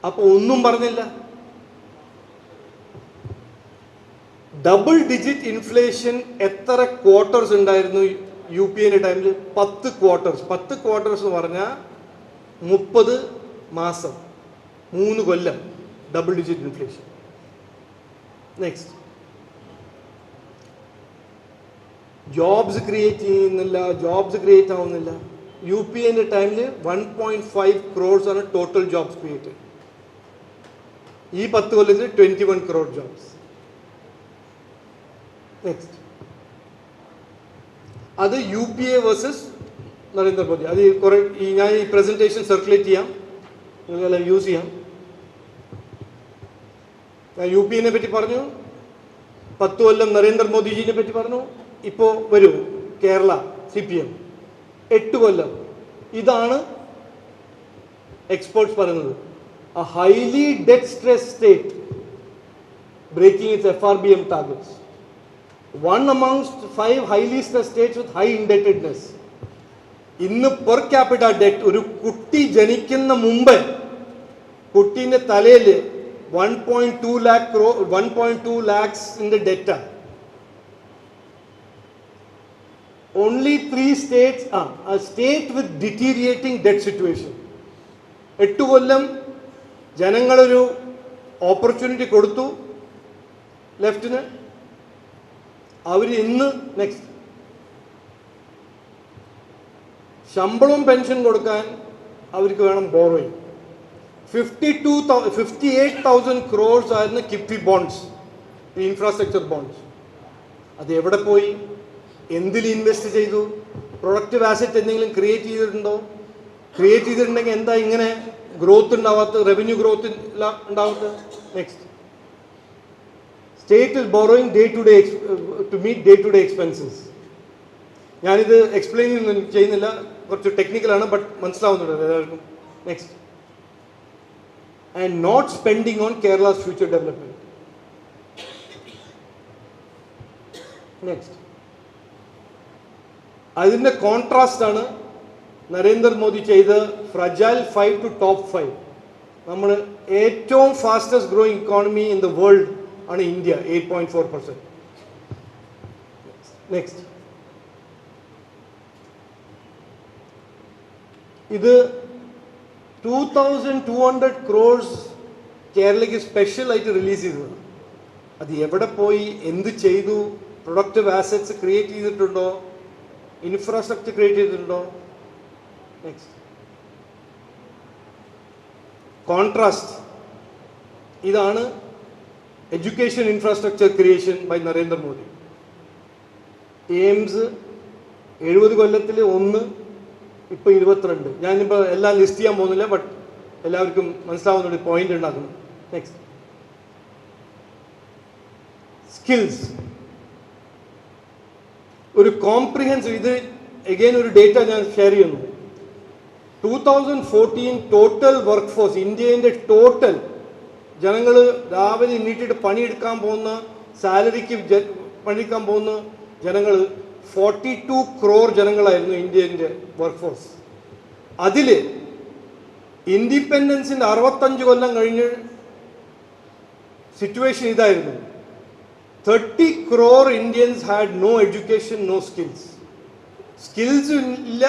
അപ്പൊ ഒന്നും പറഞ്ഞില്ല. ഡബിൾ ഡിജിറ്റ് ഇൻഫ്ലേഷൻ എത്ര ക്വാർട്ടേഴ്സ് ഉണ്ടായിരുന്നു UPA ടൈമിൽ? 10 ക്വാർട്ടേഴ്സ്. 10 ക്വാർട്ടേഴ്സ് എന്ന് പറഞ്ഞാൽ 30 മാസം, 3 കൊല്ലം double digit inflation. Next, jobs create ചെയ്യുന്നില്ല, ജോബ്സ് ക്രിയേറ്റ് ആവുന്നില്ല. UPA ടൈമിൽ 1.5 crores ആണ് ടോട്ടൽ ജോബ്സ് ക്രിയേറ്റ്. ഈ 10 കൊല്ലത്തിൽ 21 crore ജോബ്സ്. നെക്സ്റ്റ്, അത് UPA വേഴ്സസ് നരേന്ദ്രമോദി. അത് കുറെ ഞാൻ ഈ പ്രസന്റേഷൻ സർക്കുലേറ്റ് ചെയ്യാം, നിങ്ങളെല്ലാം യൂസ് ചെയ്യാം. ഞാൻ UPA പറ്റി പറഞ്ഞു, 10 കൊല്ലം നരേന്ദ്രമോദിജിനെ പറ്റി പറഞ്ഞു. ഇപ്പോൾ വരൂ കേരള CPM 8 കൊല്ലം. ഇതാണ് എക്സ്പേർട്സ് പറയുന്നത്. A highly debt stressed state breaking its FRBM targets. One amongst 5 highly stressed states with high indebtedness. ഇന്ന് പെർ ക്യാപിറ്റ ഡെറ്റ്, ഒരു കുട്ടി ജനിക്കുന്ന മുമ്പ് കുട്ടീൻ്റെ തലയിൽ 1.2 lakhs ഡെറ്റാണ്. Only 3 states are a state with deteriorating debt situation. 8 Kollam ജനങ്ങളൊരു opportunity കൊടുത്തു ലെഫ്റ്റിന്. അവർ ഇന്ന് next ശമ്പളവും പെൻഷൻ കൊടുക്കാൻ അവർക്ക് വേണം ബോറോയിങ്. 58,000 crores ആയിരുന്നു കിഫ്ബി ബോണ്ട്സ്, ഇൻഫ്രാസ്ട്രക്ചർ ബോണ്ട്സ്. അത് എവിടെ പോയി? എന്തിൽ ഇൻവെസ്റ്റ് ചെയ്തു? പ്രൊഡക്റ്റീവ് ആസറ്റ് എന്തെങ്കിലും ക്രിയേറ്റ് ചെയ്തിട്ടുണ്ടോ? ക്രിയേറ്റ് ചെയ്തിട്ടുണ്ടെങ്കിൽ എന്താ ഇങ്ങനെ growth ഉണ്ടാവാത്ത, revenue growth ഉണ്ടാവാത്ത? Next, state is borrowing to meet day to day expenses. ഞാനിത് എക്സ്പ്ലെയിൻ ചെയ്യുന്നില്ല, കുറച്ച് ടെക്നിക്കലാണ്, ബട്ട് മനസ്സിലാവുന്നുണ്ട് എല്ലാവർക്കും. Next, and not spending on Kerala's future development. Next, അതിൻ്റെ കോൺട്രാസ്റ്റ് ആണ് നരേന്ദ്രമോദി ചെയ്ത ഫ്രജൈൽ 5 to top 5. നമ്മൾ ഏറ്റവും fastest growing economy in the world ആണ് ഇന്ത്യ, 8.4%. നെക്സ്റ്റ്, ഇത് 2,200 crores കേരളയ്ക്ക് സ്പെഷ്യൽ ആയിട്ട് റിലീസ് ചെയ്തതാണ്. അത് എവിടെ പോയി? എന്ത് ചെയ്തു? പ്രൊഡക്റ്റീവ് ആസറ്റ്സ് ക്രിയേറ്റ് ചെയ്തിട്ടുണ്ടോ? ഇൻഫ്രാസ്ട്രക്ചർ ക്രിയേറ്റ് ചെയ്തിട്ടുണ്ടോ? Next, contrast. ഇതാണ് education infrastructure creation by Narendra Modi. AIIMS 70 കൊല്ലത്തിൽ 1, ഇപ്പോൾ 22. ഞാനിപ്പോൾ എല്ലാം ലിസ്റ്റ് ചെയ്യാൻ പോകുന്നില്ല, ബട്ട് എല്ലാവർക്കും മനസ്സിലാവുന്നുണ്ട് പോയിന്റ് ഉണ്ടാക്കുന്നു. Next, skills. ഒരു കോംപ്രിഹെൻസീവ്, ഇത് എഗെയിൻ ഒരു ഡേറ്റ ഞാൻ ഷെയർ ചെയ്യുന്നു. 2014 ടോട്ടൽ വർക്ക് ഫോഴ്സ്, ഇന്ത്യൻ്റെ ടോട്ടൽ ജനങ്ങൾ രാവിലെ എണീറ്റിട്ട് പണിയെടുക്കാൻ പോകുന്ന, സാലറിക്ക് പണിയെടുക്കാൻ പോകുന്ന ജനങ്ങൾ 42 crore ജനങ്ങളായിരുന്നു ഇന്ത്യൻ്റെ വർക്ക് ഫോഴ്സ്. അതിൽ ഇൻഡിപെൻഡൻസിൻ്റെ 65 കൊല്ലം കഴിഞ്ഞ് സിറ്റുവേഷൻ ഇതായിരുന്നു. 30 crore Indians had no education, no skills. Skills ഇല്ല,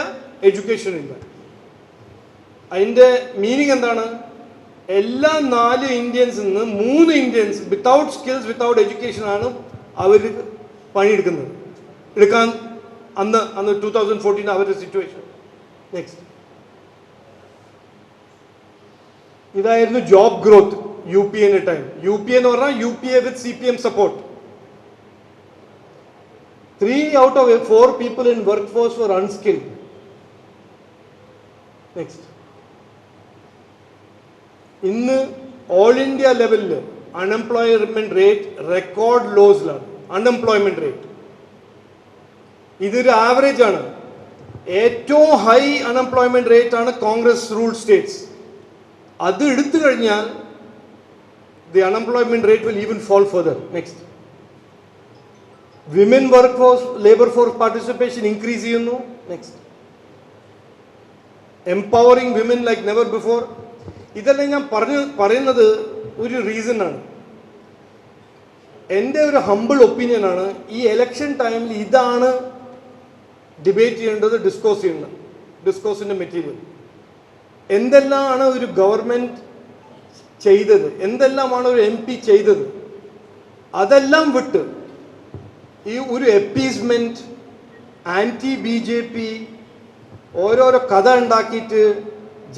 എഡ്യൂക്കേഷൻ ഇല്ല. അതിൻ്റെ മീനിങ് എന്താണ്? എല്ലാ 4 ഇന്ത്യൻസിൽ നിന്ന് 3 ഇന്ത്യൻസ് വിത്തൗട്ട് സ്കിൽസ്, വിത്തൗട്ട് എഡ്യൂക്കേഷനാണ് അവർ പണിയെടുക്കുന്നത്. എടുക്കാൻ അന്ന് 2014 അവരുടെ സിറ്റുവേഷൻ. നെക്സ്റ്റ്, ഇതായിരുന്നു job growth UPA time. UPA എന്ന് പറഞ്ഞാൽ UPA with CPM support. 3 out of 4 people in workforce were unskilled. Next, ഇന്ന് ഓൾ ഇന്ത്യ ലെവലിൽ അൺഎംപ്ലോയ്മെന്റ് റേറ്റ് റെക്കോർഡ് ലോസിലാണ്. അൺഎംപ്ലോയ്മെന്റ് റേറ്റ് ഇതൊരു ആവറേജ് ആണ്. ഏറ്റവും ഹൈ അൺഎംപ്ലോയ്മെന്റ് റേറ്റ് ആണ് കോൺഗ്രസ് റൂൾ സ്റ്റേറ്റ്സ്. അത് എടുത്തു കഴിഞ്ഞാൽ the unemployment rate will even fall further. Next, women work force, labour force participation increase ചെയ്യുന്നു. Next, empowering women like never before. ഇതെല്ലാം ഞാൻ പറയുന്നത് ഒരു റീസൺ ആണ്. എൻ്റെ ഒരു ഹമ്പിൾ ഒപ്പീനിയനാണ്, ഈ ഇലക്ഷൻ ടൈമിൽ ഇതാണ് ഡിബേറ്റ് ചെയ്യേണ്ടത്, ഡിസ്കോസിൻ്റെ മെറ്റീരിയൽ. എന്തെല്ലാമാണ് ഒരു ഗവൺമെൻറ് ചെയ്തത്, എന്തെല്ലാമാണ് ഒരു MP ചെയ്തത്, അതെല്ലാം വിട്ട് ഈ ഒരു എപ്പീസ്മെൻറ്റ്, ആൻറ്റി BJP ഓരോരോ കഥ ഉണ്ടാക്കിയിട്ട്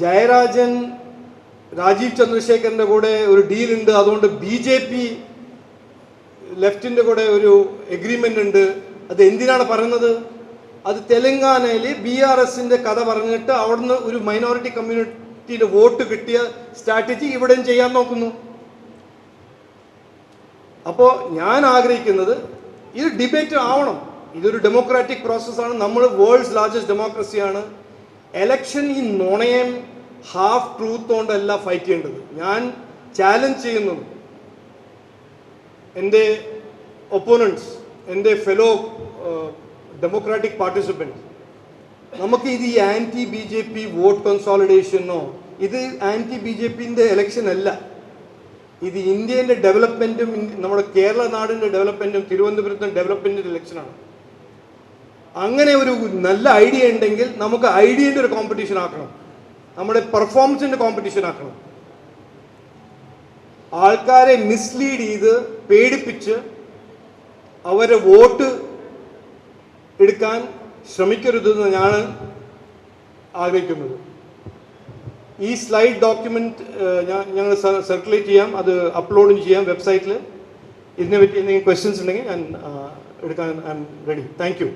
ജയരാജൻ രാജീവ് ചന്ദ്രശേഖറിൻ്റെ കൂടെ ഒരു ഡീലുണ്ട്, അതുകൊണ്ട് BJP ലെഫ്റ്റിൻ്റെ കൂടെ ഒരു എഗ്രിമെൻ്റ് ഉണ്ട്. അത് എന്തിനാണ് പറയുന്നത്? അത് തെലങ്കാനയിൽ BRSൻ്റെ കഥ പറഞ്ഞിട്ട് അവിടുന്ന് ഒരു മൈനോറിറ്റി കമ്മ്യൂണിറ്റിയുടെ വോട്ട് കിട്ടിയ സ്ട്രാറ്റജി ഇവിടെയും ചെയ്യാൻ നോക്കുന്നു. അപ്പോൾ ഞാൻ ആഗ്രഹിക്കുന്നത് ഇത് ഡിബേറ്റ് ആവണം. ഇതൊരു ഡെമോക്രാറ്റിക് പ്രോസസ്സാണ്. നമ്മൾ വേൾഡ്സ് ലാർജസ്റ്റ് ഡെമോക്രസിയാണ്. എലക്ഷൻ ഈ നുണയം ഹാഫ് ട്രൂത്ത് കൊണ്ടല്ല ഫൈറ്റ് ചെയ്യേണ്ടത്. ഞാൻ ചാലഞ്ച് ചെയ്യുന്നു എൻ്റെ ഒപ്പോണൻസ്, എൻ്റെ ഫെലോ ഡെമോക്രാറ്റിക് പാർട്ടിസിപ്പൻറ്റ്, നമുക്ക് ഇത് ഈ ആൻറ്റി BJP വോട്ട് കൺസോളിഡേഷനോ, ഇത് ആൻറ്റി BJPൻ്റെ എലക്ഷൻ അല്ല. ഇത് ഇന്ത്യൻ്റെ ഡെവലപ്മെൻറ്റും നമ്മുടെ കേരള നാടിൻ്റെ ഡെവലപ്മെൻറ്റും തിരുവനന്തപുരത്തും ഡെവലപ്മെൻറ്റിൻ്റെ ഇലക്ഷനാണ്. അങ്ങനെ ഒരു നല്ല ഐഡിയ ഉണ്ടെങ്കിൽ നമുക്ക് ഐഡിയൻ്റെ ഒരു കോമ്പറ്റീഷൻ ആക്കണം, നമ്മുടെ പെർഫോമൻസിൻ്റെ കോമ്പറ്റീഷൻ ആക്കണം. ആൾക്കാരെ മിസ്ലീഡ് ചെയ്ത് പേടിപ്പിച്ച് അവരെ വോട്ട് എടുക്കാൻ ശ്രമിക്കരുതെന്ന് ഞാൻ ആഗ്രഹിക്കുന്നത്. ഈ സ്ലൈഡ് ഡോക്യുമെന്റ് ഞങ്ങൾ സർക്കുലേറ്റ് ചെയ്യാം, അത് അപ്ലോഡും ചെയ്യാം വെബ്സൈറ്റിൽ. ഇതിനെ പറ്റി എന്തെങ്കിലും ക്വസ്റ്റ്യൻസ് ഉണ്ടെങ്കിൽ ഞാൻ എടുക്കാൻ I am ready. Thank you.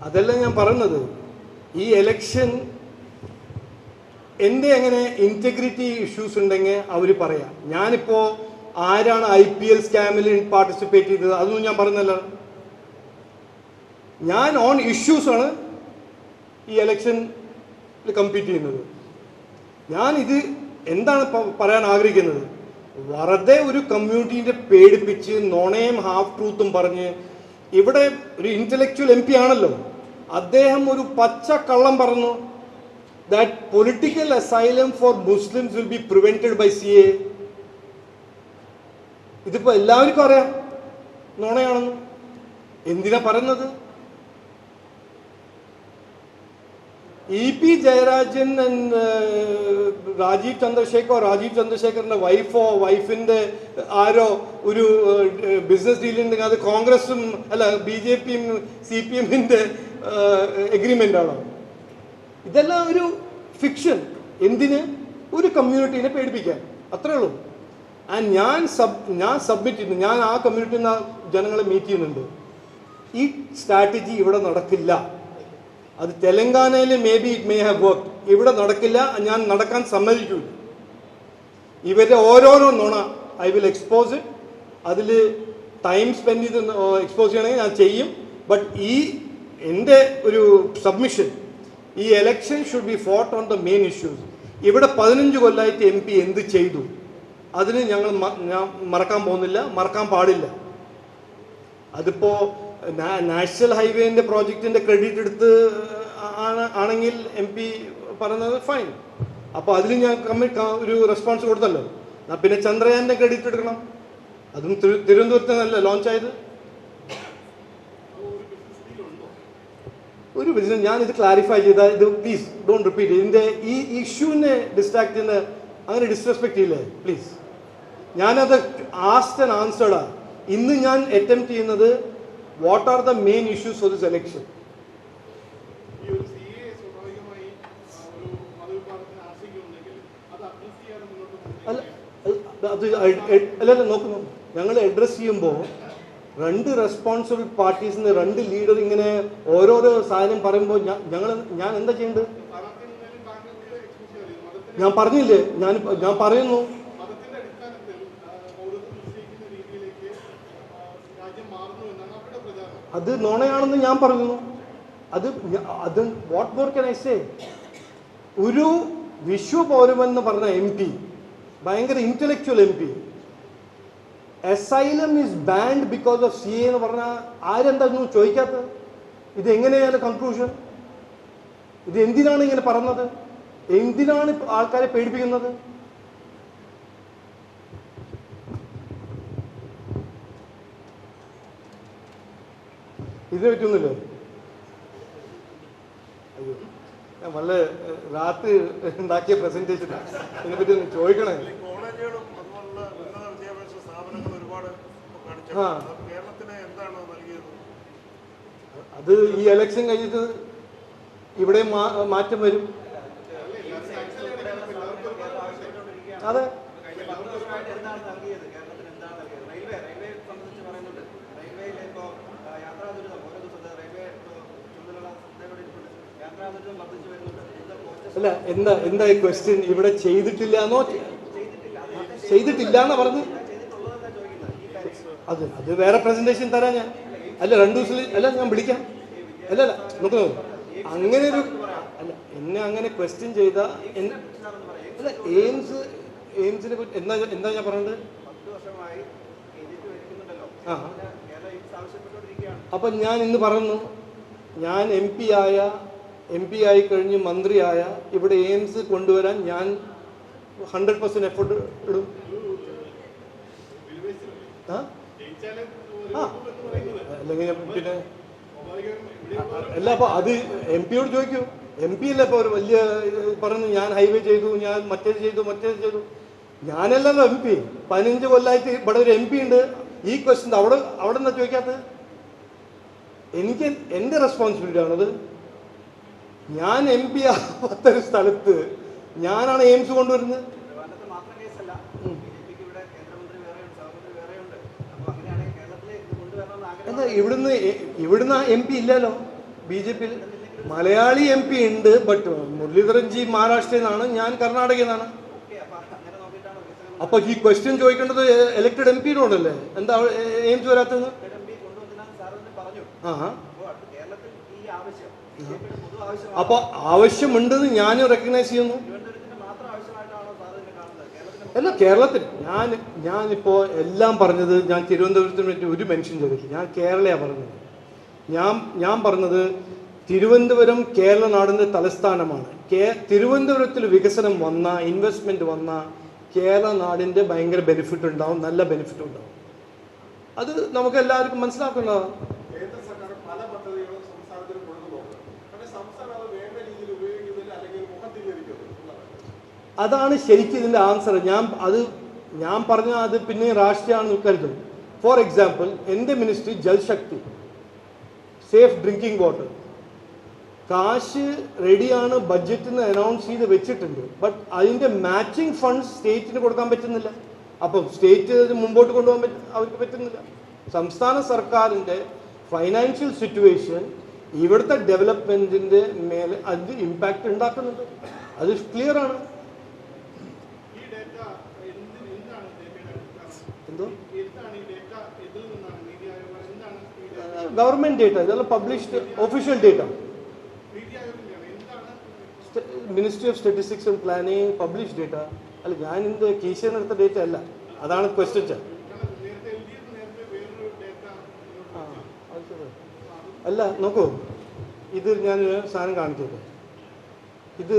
അതല്ല ഞാൻ പറഞ്ഞത്. ഈ എലക്ഷൻ എൻ്റെ എങ്ങനെ ഇൻറ്റഗ്രിറ്റി ഇഷ്യൂസ് ഉണ്ടെങ്കിൽ അവർ പറയാം. ഞാനിപ്പോൾ ആരാണ് IPL സ്കാമിൽ പാർട്ടിസിപ്പേറ്റ് ചെയ്തത് അതൊന്നും ഞാൻ പറഞ്ഞല്ല. ഞാൻ ഓൺ ഇഷ്യൂസാണ് ഈ എലക്ഷനിൽ കമ്പീറ്റ് ചെയ്യുന്നത്. ഞാനിത് എന്താണ് പറയാൻ ആഗ്രഹിക്കുന്നത്? വെറുതെ ഒരു കമ്മ്യൂണിറ്റീൻ്റെ പേടിപ്പിച്ച് നുണയും ഹാഫ് ട്രൂത്തും പറഞ്ഞ്, ഇവിടെ ഒരു ഇൻ്റലക്ച്വൽ MP ആണല്ലോ, അദ്ദേഹം ഒരു പച്ച കള്ളം പറഞ്ഞു, that political asylum for Muslims will be prevented by CA. ഇതിപ്പോൾ എല്ലാവർക്കും അറിയാം നുണയാണെന്ന്. എന്തിനാ പറയുന്നത്? EP ജയരാജൻ രാജീവ് ചന്ദ്രശേഖറിന്റെ വൈഫിന്റെ ആരോ ഒരു ബിസിനസ് ഡീലുണ്ടെങ്കിൽ അത് കോൺഗ്രസും അല്ല BJPയും CPMന്റെ എഗ്രിമെന്റ് ആണോ? ഇതെല്ലാം ഒരു ഫിക്ഷൻ. എന്തിന്? ഒരു കമ്മ്യൂണിറ്റീനെ പേടിപ്പിക്കാൻ, അത്രേ ഉള്ളൂ. ആൻഡ് ഞാൻ സബ്മിറ്റ് ചെയ്യുന്നു, ഞാൻ ആ കമ്മ്യൂണിറ്റിയിൽ നിന്ന് ജനങ്ങളെ മീറ്റ് ചെയ്യുന്നുണ്ട്. ഈ സ്ട്രാറ്റജി ഇവിടെ നടക്കില്ല. അത് തെലങ്കാനയിൽ ഇറ്റ് മേ ഹാവ് വർക്ക്, ഇവിടെ നടക്കില്ല. ഞാൻ നടക്കാൻ സമ്മതിക്കില്ല. ഇവരുടെ ഓരോരോ നുണ ഐ വിൽ എക്സ്പോസ് ഇറ്റ്. അതിൽ ടൈം സ്പെൻഡ് ചെയ്ത് എക്സ്പോസ് ചെയ്യണമെങ്കിൽ ഞാൻ ചെയ്യും. ബട്ട് ഈ എൻ്റെ ഒരു സബ്മിഷൻ, ഈ election should be fought on the main issues. ഇവിടെ 15 കൊല്ലമായിട്ട് MP എന്ത് ചെയ്തു, അതിന് ഞങ്ങൾ മറക്കാൻ പോകുന്നില്ല, മറക്കാൻ പാടില്ല. അതിപ്പോ നാഷണൽ ഹൈവേന്റെ പ്രോജക്റ്റിന്റെ ക്രെഡിറ്റ് എടുത്ത് ആണെങ്കിൽ MP പറയുന്നത് ഫൈൻ. അപ്പോൾ അതിൽ ഞാൻ ഒരു റെസ്പോൺസ് കൊടുത്തല്ലോ. പിന്നെ ചന്ദ്രയാന്റെ ക്രെഡിറ്റ് എടുക്കണം, അതും തിരുവനന്തപുരത്ത് നല്ല ലോഞ്ച് ആയത്. ഒരു ബിസിനസ് ഞാൻ ഇത് ക്ലാരിഫൈ ചെയ്ത ഇത് പ്ലീസ് ഡോണ്ട് റിപ്പീറ്റ്. ഇതിന്റെ ഈ ഇഷ്യൂവിനെ ഡിസ്ട്രാക്ട് ചെയ്യുന്ന അങ്ങനെ ഡിസ്റെസ്പെക്ട് ചെയ്യില്ലേ പ്ലീസ്. ഞാനത് ആസ്ക്ഡ് ആൻഡ് ആൻസേർഡാ. ഇന്ന് ഞാൻ അറ്റംപ്റ്റ് ചെയ്യുന്നത് what are the main issues for this election. അല്ല നോക്കുന്നു, ഞങ്ങൾ അഡ്രസ് ചെയ്യുമ്പോൾ 2 റെസ്പോൺസിബിൾ പാർട്ടീസിന് 2 ലീഡർ ഇങ്ങനെ ഓരോരോ സാധനം പറയുമ്പോൾ ഞാൻ എന്താ ചെയ്യേണ്ടത്? ഞാൻ പറഞ്ഞില്ലേ, ഞാൻ പറയുന്നു അത് നുണയാണെന്ന് ഞാൻ പറയുന്നു. അത് what more can I say? ഒരു വിശ്വപൗരമെന്ന് പറഞ്ഞ MP, ഭയങ്കര intellectual MP, asylum is band because of CA എന്ന് പറഞ്ഞാൽ ആരെന്തായിരുന്നു ചോദിക്കാത്തത്? ഇത് എങ്ങനെയാണ് കൺക്ലൂഷൻ? ഇത് എന്തിനാണ് ഇങ്ങനെ പറഞ്ഞത്? എന്തിനാണ് ആൾക്കാരെ പേടിപ്പിക്കുന്നത്? ഇതിനെ പറ്റൊന്നുമില്ലേ? അയ്യോ, ഞാൻ വളരെ രാത്രി ഉണ്ടാക്കിയ പ്രസന്റേഷൻ ഇതിനെപ്പറ്റി ഒന്ന് ചോദിക്കണേ. അത് ഈ എലക്ഷൻ കഴിഞ്ഞിട്ട് ഇവിടെ മാറ്റം വരും. അതെ, അല്ല എന്താ ഈ ക്വസ്റ്റ്യൻ? ഇവിടെ ചെയ്തിട്ടില്ലാന്നോ? ചെയ്തിട്ടില്ലാന്നാ പറഞ്ഞു. അത് വേറെ പ്രസന്റേഷൻ തരാം ഞാൻ. അല്ല 2 ദിവസത്തിൽ അല്ല ഞാൻ വിളിക്കാം. അല്ല നോക്കൂ, അങ്ങനെ ഒരു അല്ല എന്നെ അങ്ങനെ ക്വസ്റ്റ്യൻ ചെയ്ത അല്ല എയിംസിനെ പറ്റി എന്താ ഞാൻ പറഞ്ഞത്? ആ, അപ്പൊ ഞാൻ ഇന്ന് പറയുന്നു, ഞാൻ MP ആയി കഴിഞ്ഞ് മന്ത്രിയായ ഇവിടെ എയിംസ് കൊണ്ടുവരാൻ ഞാൻ 100% എഫേർട്ട് ഇടും. അല്ലെങ്കിൽ പിന്നെ അല്ല, അപ്പൊ അത് MP-യോട് ചോദിക്കൂ. MP അല്ല ഇപ്പൊ ഒരു വലിയ പറഞ്ഞു ഞാൻ ഹൈവേ ചെയ്തു, ഞാൻ മറ്റേത് ചെയ്തു. ഞാനല്ലല്ലോ MP. 15 കൊല്ലമായിട്ട് ഇവിടെ ഒരു MP ഉണ്ട്. ഈ ക്വസ്റ്റ്യൻ അവിടെ എന്താ ചോദിക്കാത്തത്? എനിക്ക് എൻ്റെ റെസ്പോൺസിബിലിറ്റി ആണത്. ഞാൻ MP ആവാത്തൊരു സ്ഥലത്ത് ഞാനാണ് എയിംസ് കൊണ്ടുവരുന്നത്. എന്താ ഇവിടുന്ന് MP ഇല്ലല്ലോ BJP-യിൽ. മലയാളി MP ഉണ്ട്, ബട്ട് മുരളീധരൻജി മഹാരാഷ്ട്രയിൽ നിന്നാണ്, ഞാൻ കർണാടകയിൽ നിന്നാണ്. അപ്പൊ ഈ ക്വസ്റ്റ്യൻ ചോദിക്കേണ്ടത് എലക്ടഡ് MP-നോടല്ലേ? എന്താ എയിംസ് വരാത്തത്? അപ്പൊ ആവശ്യമുണ്ടെന്ന് ഞാനും റെക്കഗ്നൈസ് ചെയ്യുന്നു. അല്ല, കേരളത്തിൽ ഞാനിപ്പോ എല്ലാം പറഞ്ഞത്, ഞാൻ തിരുവനന്തപുരത്തിന് വേണ്ടി ഒരു മെൻഷൻ ചെയ്തിട്ടില്ല. ഞാൻ കേരളയാണ് പറഞ്ഞത്. ഞാൻ പറഞ്ഞത് തിരുവനന്തപുരം കേരള നാടിൻ്റെ തലസ്ഥാനമാണ്. തിരുവനന്തപുരത്തിൽ വികസനം വന്ന, ഇൻവെസ്റ്റ്മെന്റ് വന്ന കേരള നാടിൻ്റെ ഭയങ്കര ബെനിഫിറ്റ് ഉണ്ടാവും, നല്ല ബെനിഫിറ്റ് ഉണ്ടാവും. അത് നമുക്ക് എല്ലാവർക്കും മനസ്സിലാക്കുന്നതാണ്. അതാണ് ശരിക്കും ഇതിൻ്റെ ആൻസർ. ഞാൻ പറഞ്ഞ അത് പിന്നെ രാഷ്ട്രീയമാണെന്ന് കരുതും. ഫോർ എക്സാമ്പിൾ, എൻ്റെ ministry Jal Shakti, safe drinking water, കാശ് റെഡിയാണ്, ബഡ്ജറ്റിന് അനൗൺസ് ചെയ്ത് വെച്ചിട്ടുണ്ട്. ബട്ട് അതിൻ്റെ മാച്ചിങ് ഫണ്ട്സ് സ്റ്റേറ്റിന് കൊടുക്കാൻ പറ്റുന്നില്ല. അപ്പം സ്റ്റേറ്റ് മുമ്പോട്ട് കൊണ്ടുപോകാൻ അവർക്ക് പറ്റുന്നില്ല. സംസ്ഥാന സർക്കാരിൻ്റെ ഫൈനാൻഷ്യൽ സിറ്റുവേഷൻ ഇവിടുത്തെ ഡെവലപ്മെൻറ്റിൻ്റെ മേലെ അത് ഇമ്പാക്റ്റ് ഉണ്ടാക്കുന്നുണ്ട്. അത് ക്ലിയർ ആണ്. എന്തോ ഗവൺമെന്റ് ഡേറ്റ, ഇതെല്ലാം published official data. Ministry of statistics and planning publish data. അല്ല, ഞാൻ ഇതിൻ്റെ കീശനെടുത്ത ഡേറ്റ അല്ല, അതാണ് ക്വസ്റ്റ്യൻ. അല്ല, നോക്കൂ, ഇത് ഞാൻ സാധനം കാണിച്ചത്. ഇത്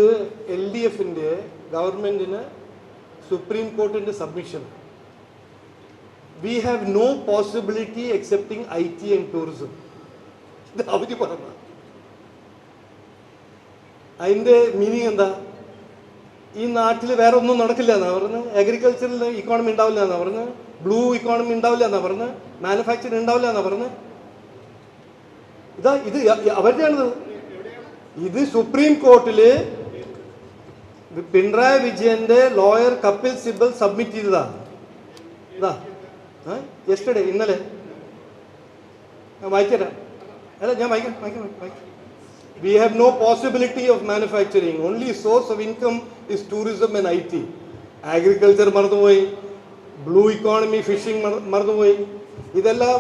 LDFിൻ്റെ ഗവൺമെൻറ്റിന് സുപ്രീം കോർട്ടിൻ്റെ submission. We have no possibility excepting IT and tourism. ഇത് അവർ പറഞ്ഞ അതിൻ്റെ മീനിങ് എന്താ? ഈ നാട്ടിൽ വേറെ ഒന്നും നടക്കില്ല എന്നാ പറഞ്ഞ്, അഗ്രികൾച്ചറിൽ ഇക്കോണമി ഉണ്ടാവില്ല എന്നാ പറഞ്ഞ്, ബ്ലൂ ഇക്കോണമി ഉണ്ടാവില്ല എന്നാ പറഞ്ഞ്, മാനുഫാക്ചറിങ് ഉണ്ടാവില്ല എന്നാ പറഞ്ഞ്. ഇത് അവരുടെയാണിത്. ഇത് സുപ്രീം കോർട്ടില് പിണറായി വിജയന്റെ ലോയർ കപിൽ സിബൽ സബ്മിറ്റ് ചെയ്തതാ. ഇതാ യെസ്റ്റർഡേ, ഇന്നലെ. ഞാൻ വായിക്കരാ. അല്ല, ഞാൻ വായിക്കാം. We have no possibility of manufacturing. Only source of income is tourism and IT. Agriculture മറന്നുപോയി, ബ്ലൂ ഇക്കോണമി, ഫിഷിംഗ് മറന്നുപോയി. ഇതെല്ലാം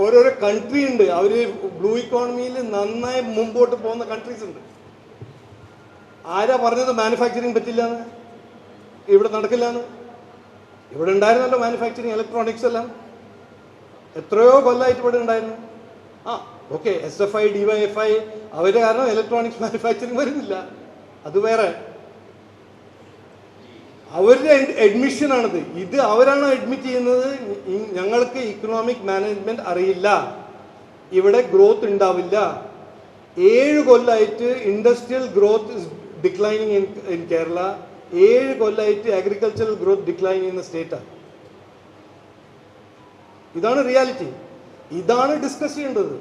ഓരോരോ കൺട്രി ഉണ്ട്. അവർ ബ്ലൂ ഇക്കോണമിയിൽ നന്നായി മുമ്പോട്ട് പോകുന്ന കൺട്രീസ് ഉണ്ട്. ആരാ പറഞ്ഞത് മാനുഫാക്ചറിങ് പറ്റില്ല എന്ന്, ഇവിടെ നടക്കില്ല എന്ന്? ഇവിടെ ഉണ്ടായിരുന്നല്ലോ മാനുഫാക്ചറിങ്, ഇലക്ട്രോണിക്സ് എല്ലാം എത്രയോ കൊല്ലമായിട്ട് ഇവിടെ ഉണ്ടായിരുന്നു. ഓക്കെ, SFI, DYFI അവരുടെ കാരണം ഇലക്ട്രോണിക്സ് മാനുഫാക്ചറിങ് വരുന്നില്ല, അത് വേറെ. അവരുടെ അഡ്മിഷനാണിത്. ഇത് അവരാണ് അഡ്മിറ്റ് ചെയ്യുന്നത്. ഞങ്ങൾക്ക് ഇക്കണോമിക് മാനേജ്മെന്റ് അറിയില്ല, ഇവിടെ ഗ്രോത്ത് ഉണ്ടാവില്ല. 7 കൊല്ലമായിട്ട് industrial growth is declining in Kerala. 7 കൊല്ലമായിട്ട് അഗ്രികൾച്ചറൽ ഗ്രോത്ത് ഡിക്ലൈൻ ചെയ്യുന്ന സ്റ്റേറ്റാണ്. ഇതാണ് റിയാലിറ്റി. ഇതാണ് ഡിസ്കസ് ചെയ്യേണ്ടത്.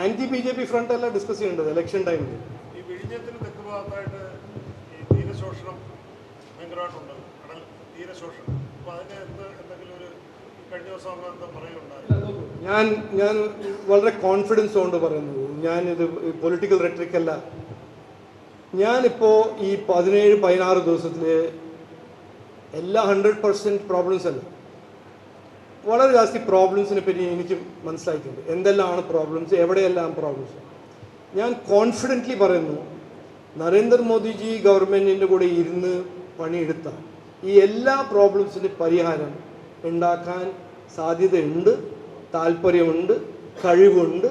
ആന്റി BJP ഫ്രണ്ട് അല്ല ഡിസ്കസ് ചെയ്യേണ്ടത് ഇലക്ഷൻ ടൈമിൽ. ഈ വിഴിഞ്ഞത്തിന് തെക്ക് ഭാഗത്തായിട്ട് ഈ തീരശോഷണം ഭയങ്കരമായിട്ടുണ്ട്, കടൽ തീരശോഷണം. അപ്പോൾ അതിന് എന്തെങ്കിലും ഒരു കഴിഞ്ഞ ദിവസം എന്താ പറയുകയുണ്ടായി? ഞാൻ വളരെ കോൺഫിഡൻസ് കൊണ്ട് പറയുന്നത്, ഞാനിത് പൊളിറ്റിക്കൽ റെട്രിക് അല്ല. ഞാനിപ്പോൾ ഈ 17-16 ദിവസത്തിൽ എല്ലാ 100% പ്രോബ്ലംസ് അല്ല, വളരെ ജാസ്തി പ്രോബ്ലംസിനെ പറ്റി എനിക്ക് മനസ്സിലായിട്ടുണ്ട്. എന്തെല്ലാമാണ് പ്രോബ്ലംസ്, എവിടെയെല്ലാം പ്രോബ്ലംസ്. ഞാൻ കോൺഫിഡൻ്റ്ലി പറയുന്നു, നരേന്ദ്രമോദിജി ഗവൺമെൻറ്റിൻ്റെ കൂടെ ഇരുന്ന് പണിയെടുത്ത ഈ എല്ലാ പ്രോബ്ലംസിൻ്റെ പരിഹാരം ഉണ്ടാക്കാൻ സാധ്യതയുണ്ട്, താല്പര്യമുണ്ട്, കഴിവുണ്ട്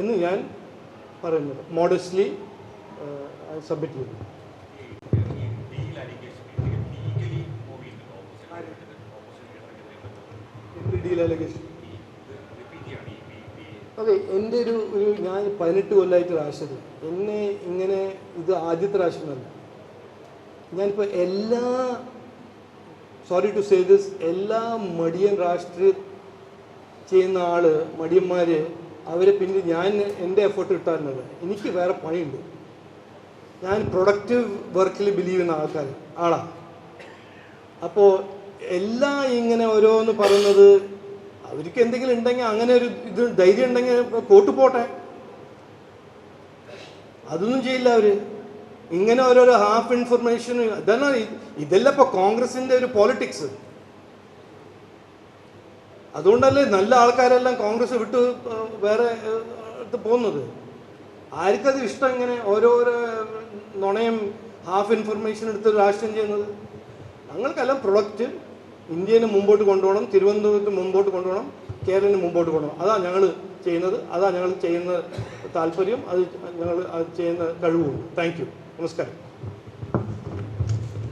എന്ന് ഞാൻ പറയുന്നത്. മോഡസ്റ്റ്ലി സബ്മിറ്റ് ചെയ്തു. അതെ, എൻ്റെ ഒരു ഞാൻ 18 കൊല്ലമായിട്ട് രാഷ്ട്രീയത്തിൽ, എന്നെ ഇങ്ങനെ ഇത് ആദ്യത്തെ രാഷ്ട്രീയമല്ല. ഞാനിപ്പോൾ സോറി ടു സേ ദിസ്, എല്ലാ മടിയൻ രാഷ്ട്രീയം ചെയ്യുന്ന മടിയന്മാർ, അവരെ പിന്നെ ഞാൻ എൻ്റെ എഫേർട്ട് കിട്ടാറുണ്ട്. എനിക്ക് വേറെ പണിയുണ്ട്. ഞാൻ പ്രൊഡക്റ്റീവ് വർക്കിൽ ബിലീവ് ചെയ്യുന്ന ആളാണ്. അപ്പോൾ എല്ലാം ഇങ്ങനെ ഓരോന്ന് പറയുന്നത്, അവർക്ക് എന്തെങ്കിലും ഉണ്ടെങ്കിൽ അങ്ങനെ ഒരു ഇത് ധൈര്യം ഉണ്ടെങ്കിൽ കോട്ട് പോട്ടെ. അതൊന്നും ചെയ്യില്ല അവർ. ഇങ്ങനെ ഓരോരോ ഹാഫ് ഇൻഫർമേഷൻ, ഇതെല്ലാം ഇപ്പോൾ കോൺഗ്രസിൻ്റെ ഒരു പോളിറ്റിക്സ്. അതുകൊണ്ടല്ലേ നല്ല ആൾക്കാരെല്ലാം കോൺഗ്രസ് വിട്ട് വേറെ പോകുന്നത്. ആർക്കത് ഇഷ്ടം ഇങ്ങനെ ഓരോരോ നുണയും ഹാഫ് ഇൻഫർമേഷൻ എടുത്ത് രാഷ്ട്രീയം ചെയ്യുന്നത്? ഞങ്ങൾക്കെല്ലാം പ്രൊഡക്റ്റ് ഇന്ത്യനെ മുമ്പോട്ട് കൊണ്ടുപോകണം, തിരുവനന്തപുരത്ത് മുമ്പോട്ട് കൊണ്ടുപോകണം, കേരളത്തിന് മുമ്പോട്ട് കൊണ്ടുപോകണം. അതാണ് ഞങ്ങൾ ചെയ്യുന്നത്, അതാണ് ഞങ്ങൾ ചെയ്യുന്ന താല്പര്യം, അത് ഞങ്ങൾ ചെയ്യുന്ന കഴിവുണ്ട്. Thank you. നമസ്കാരം.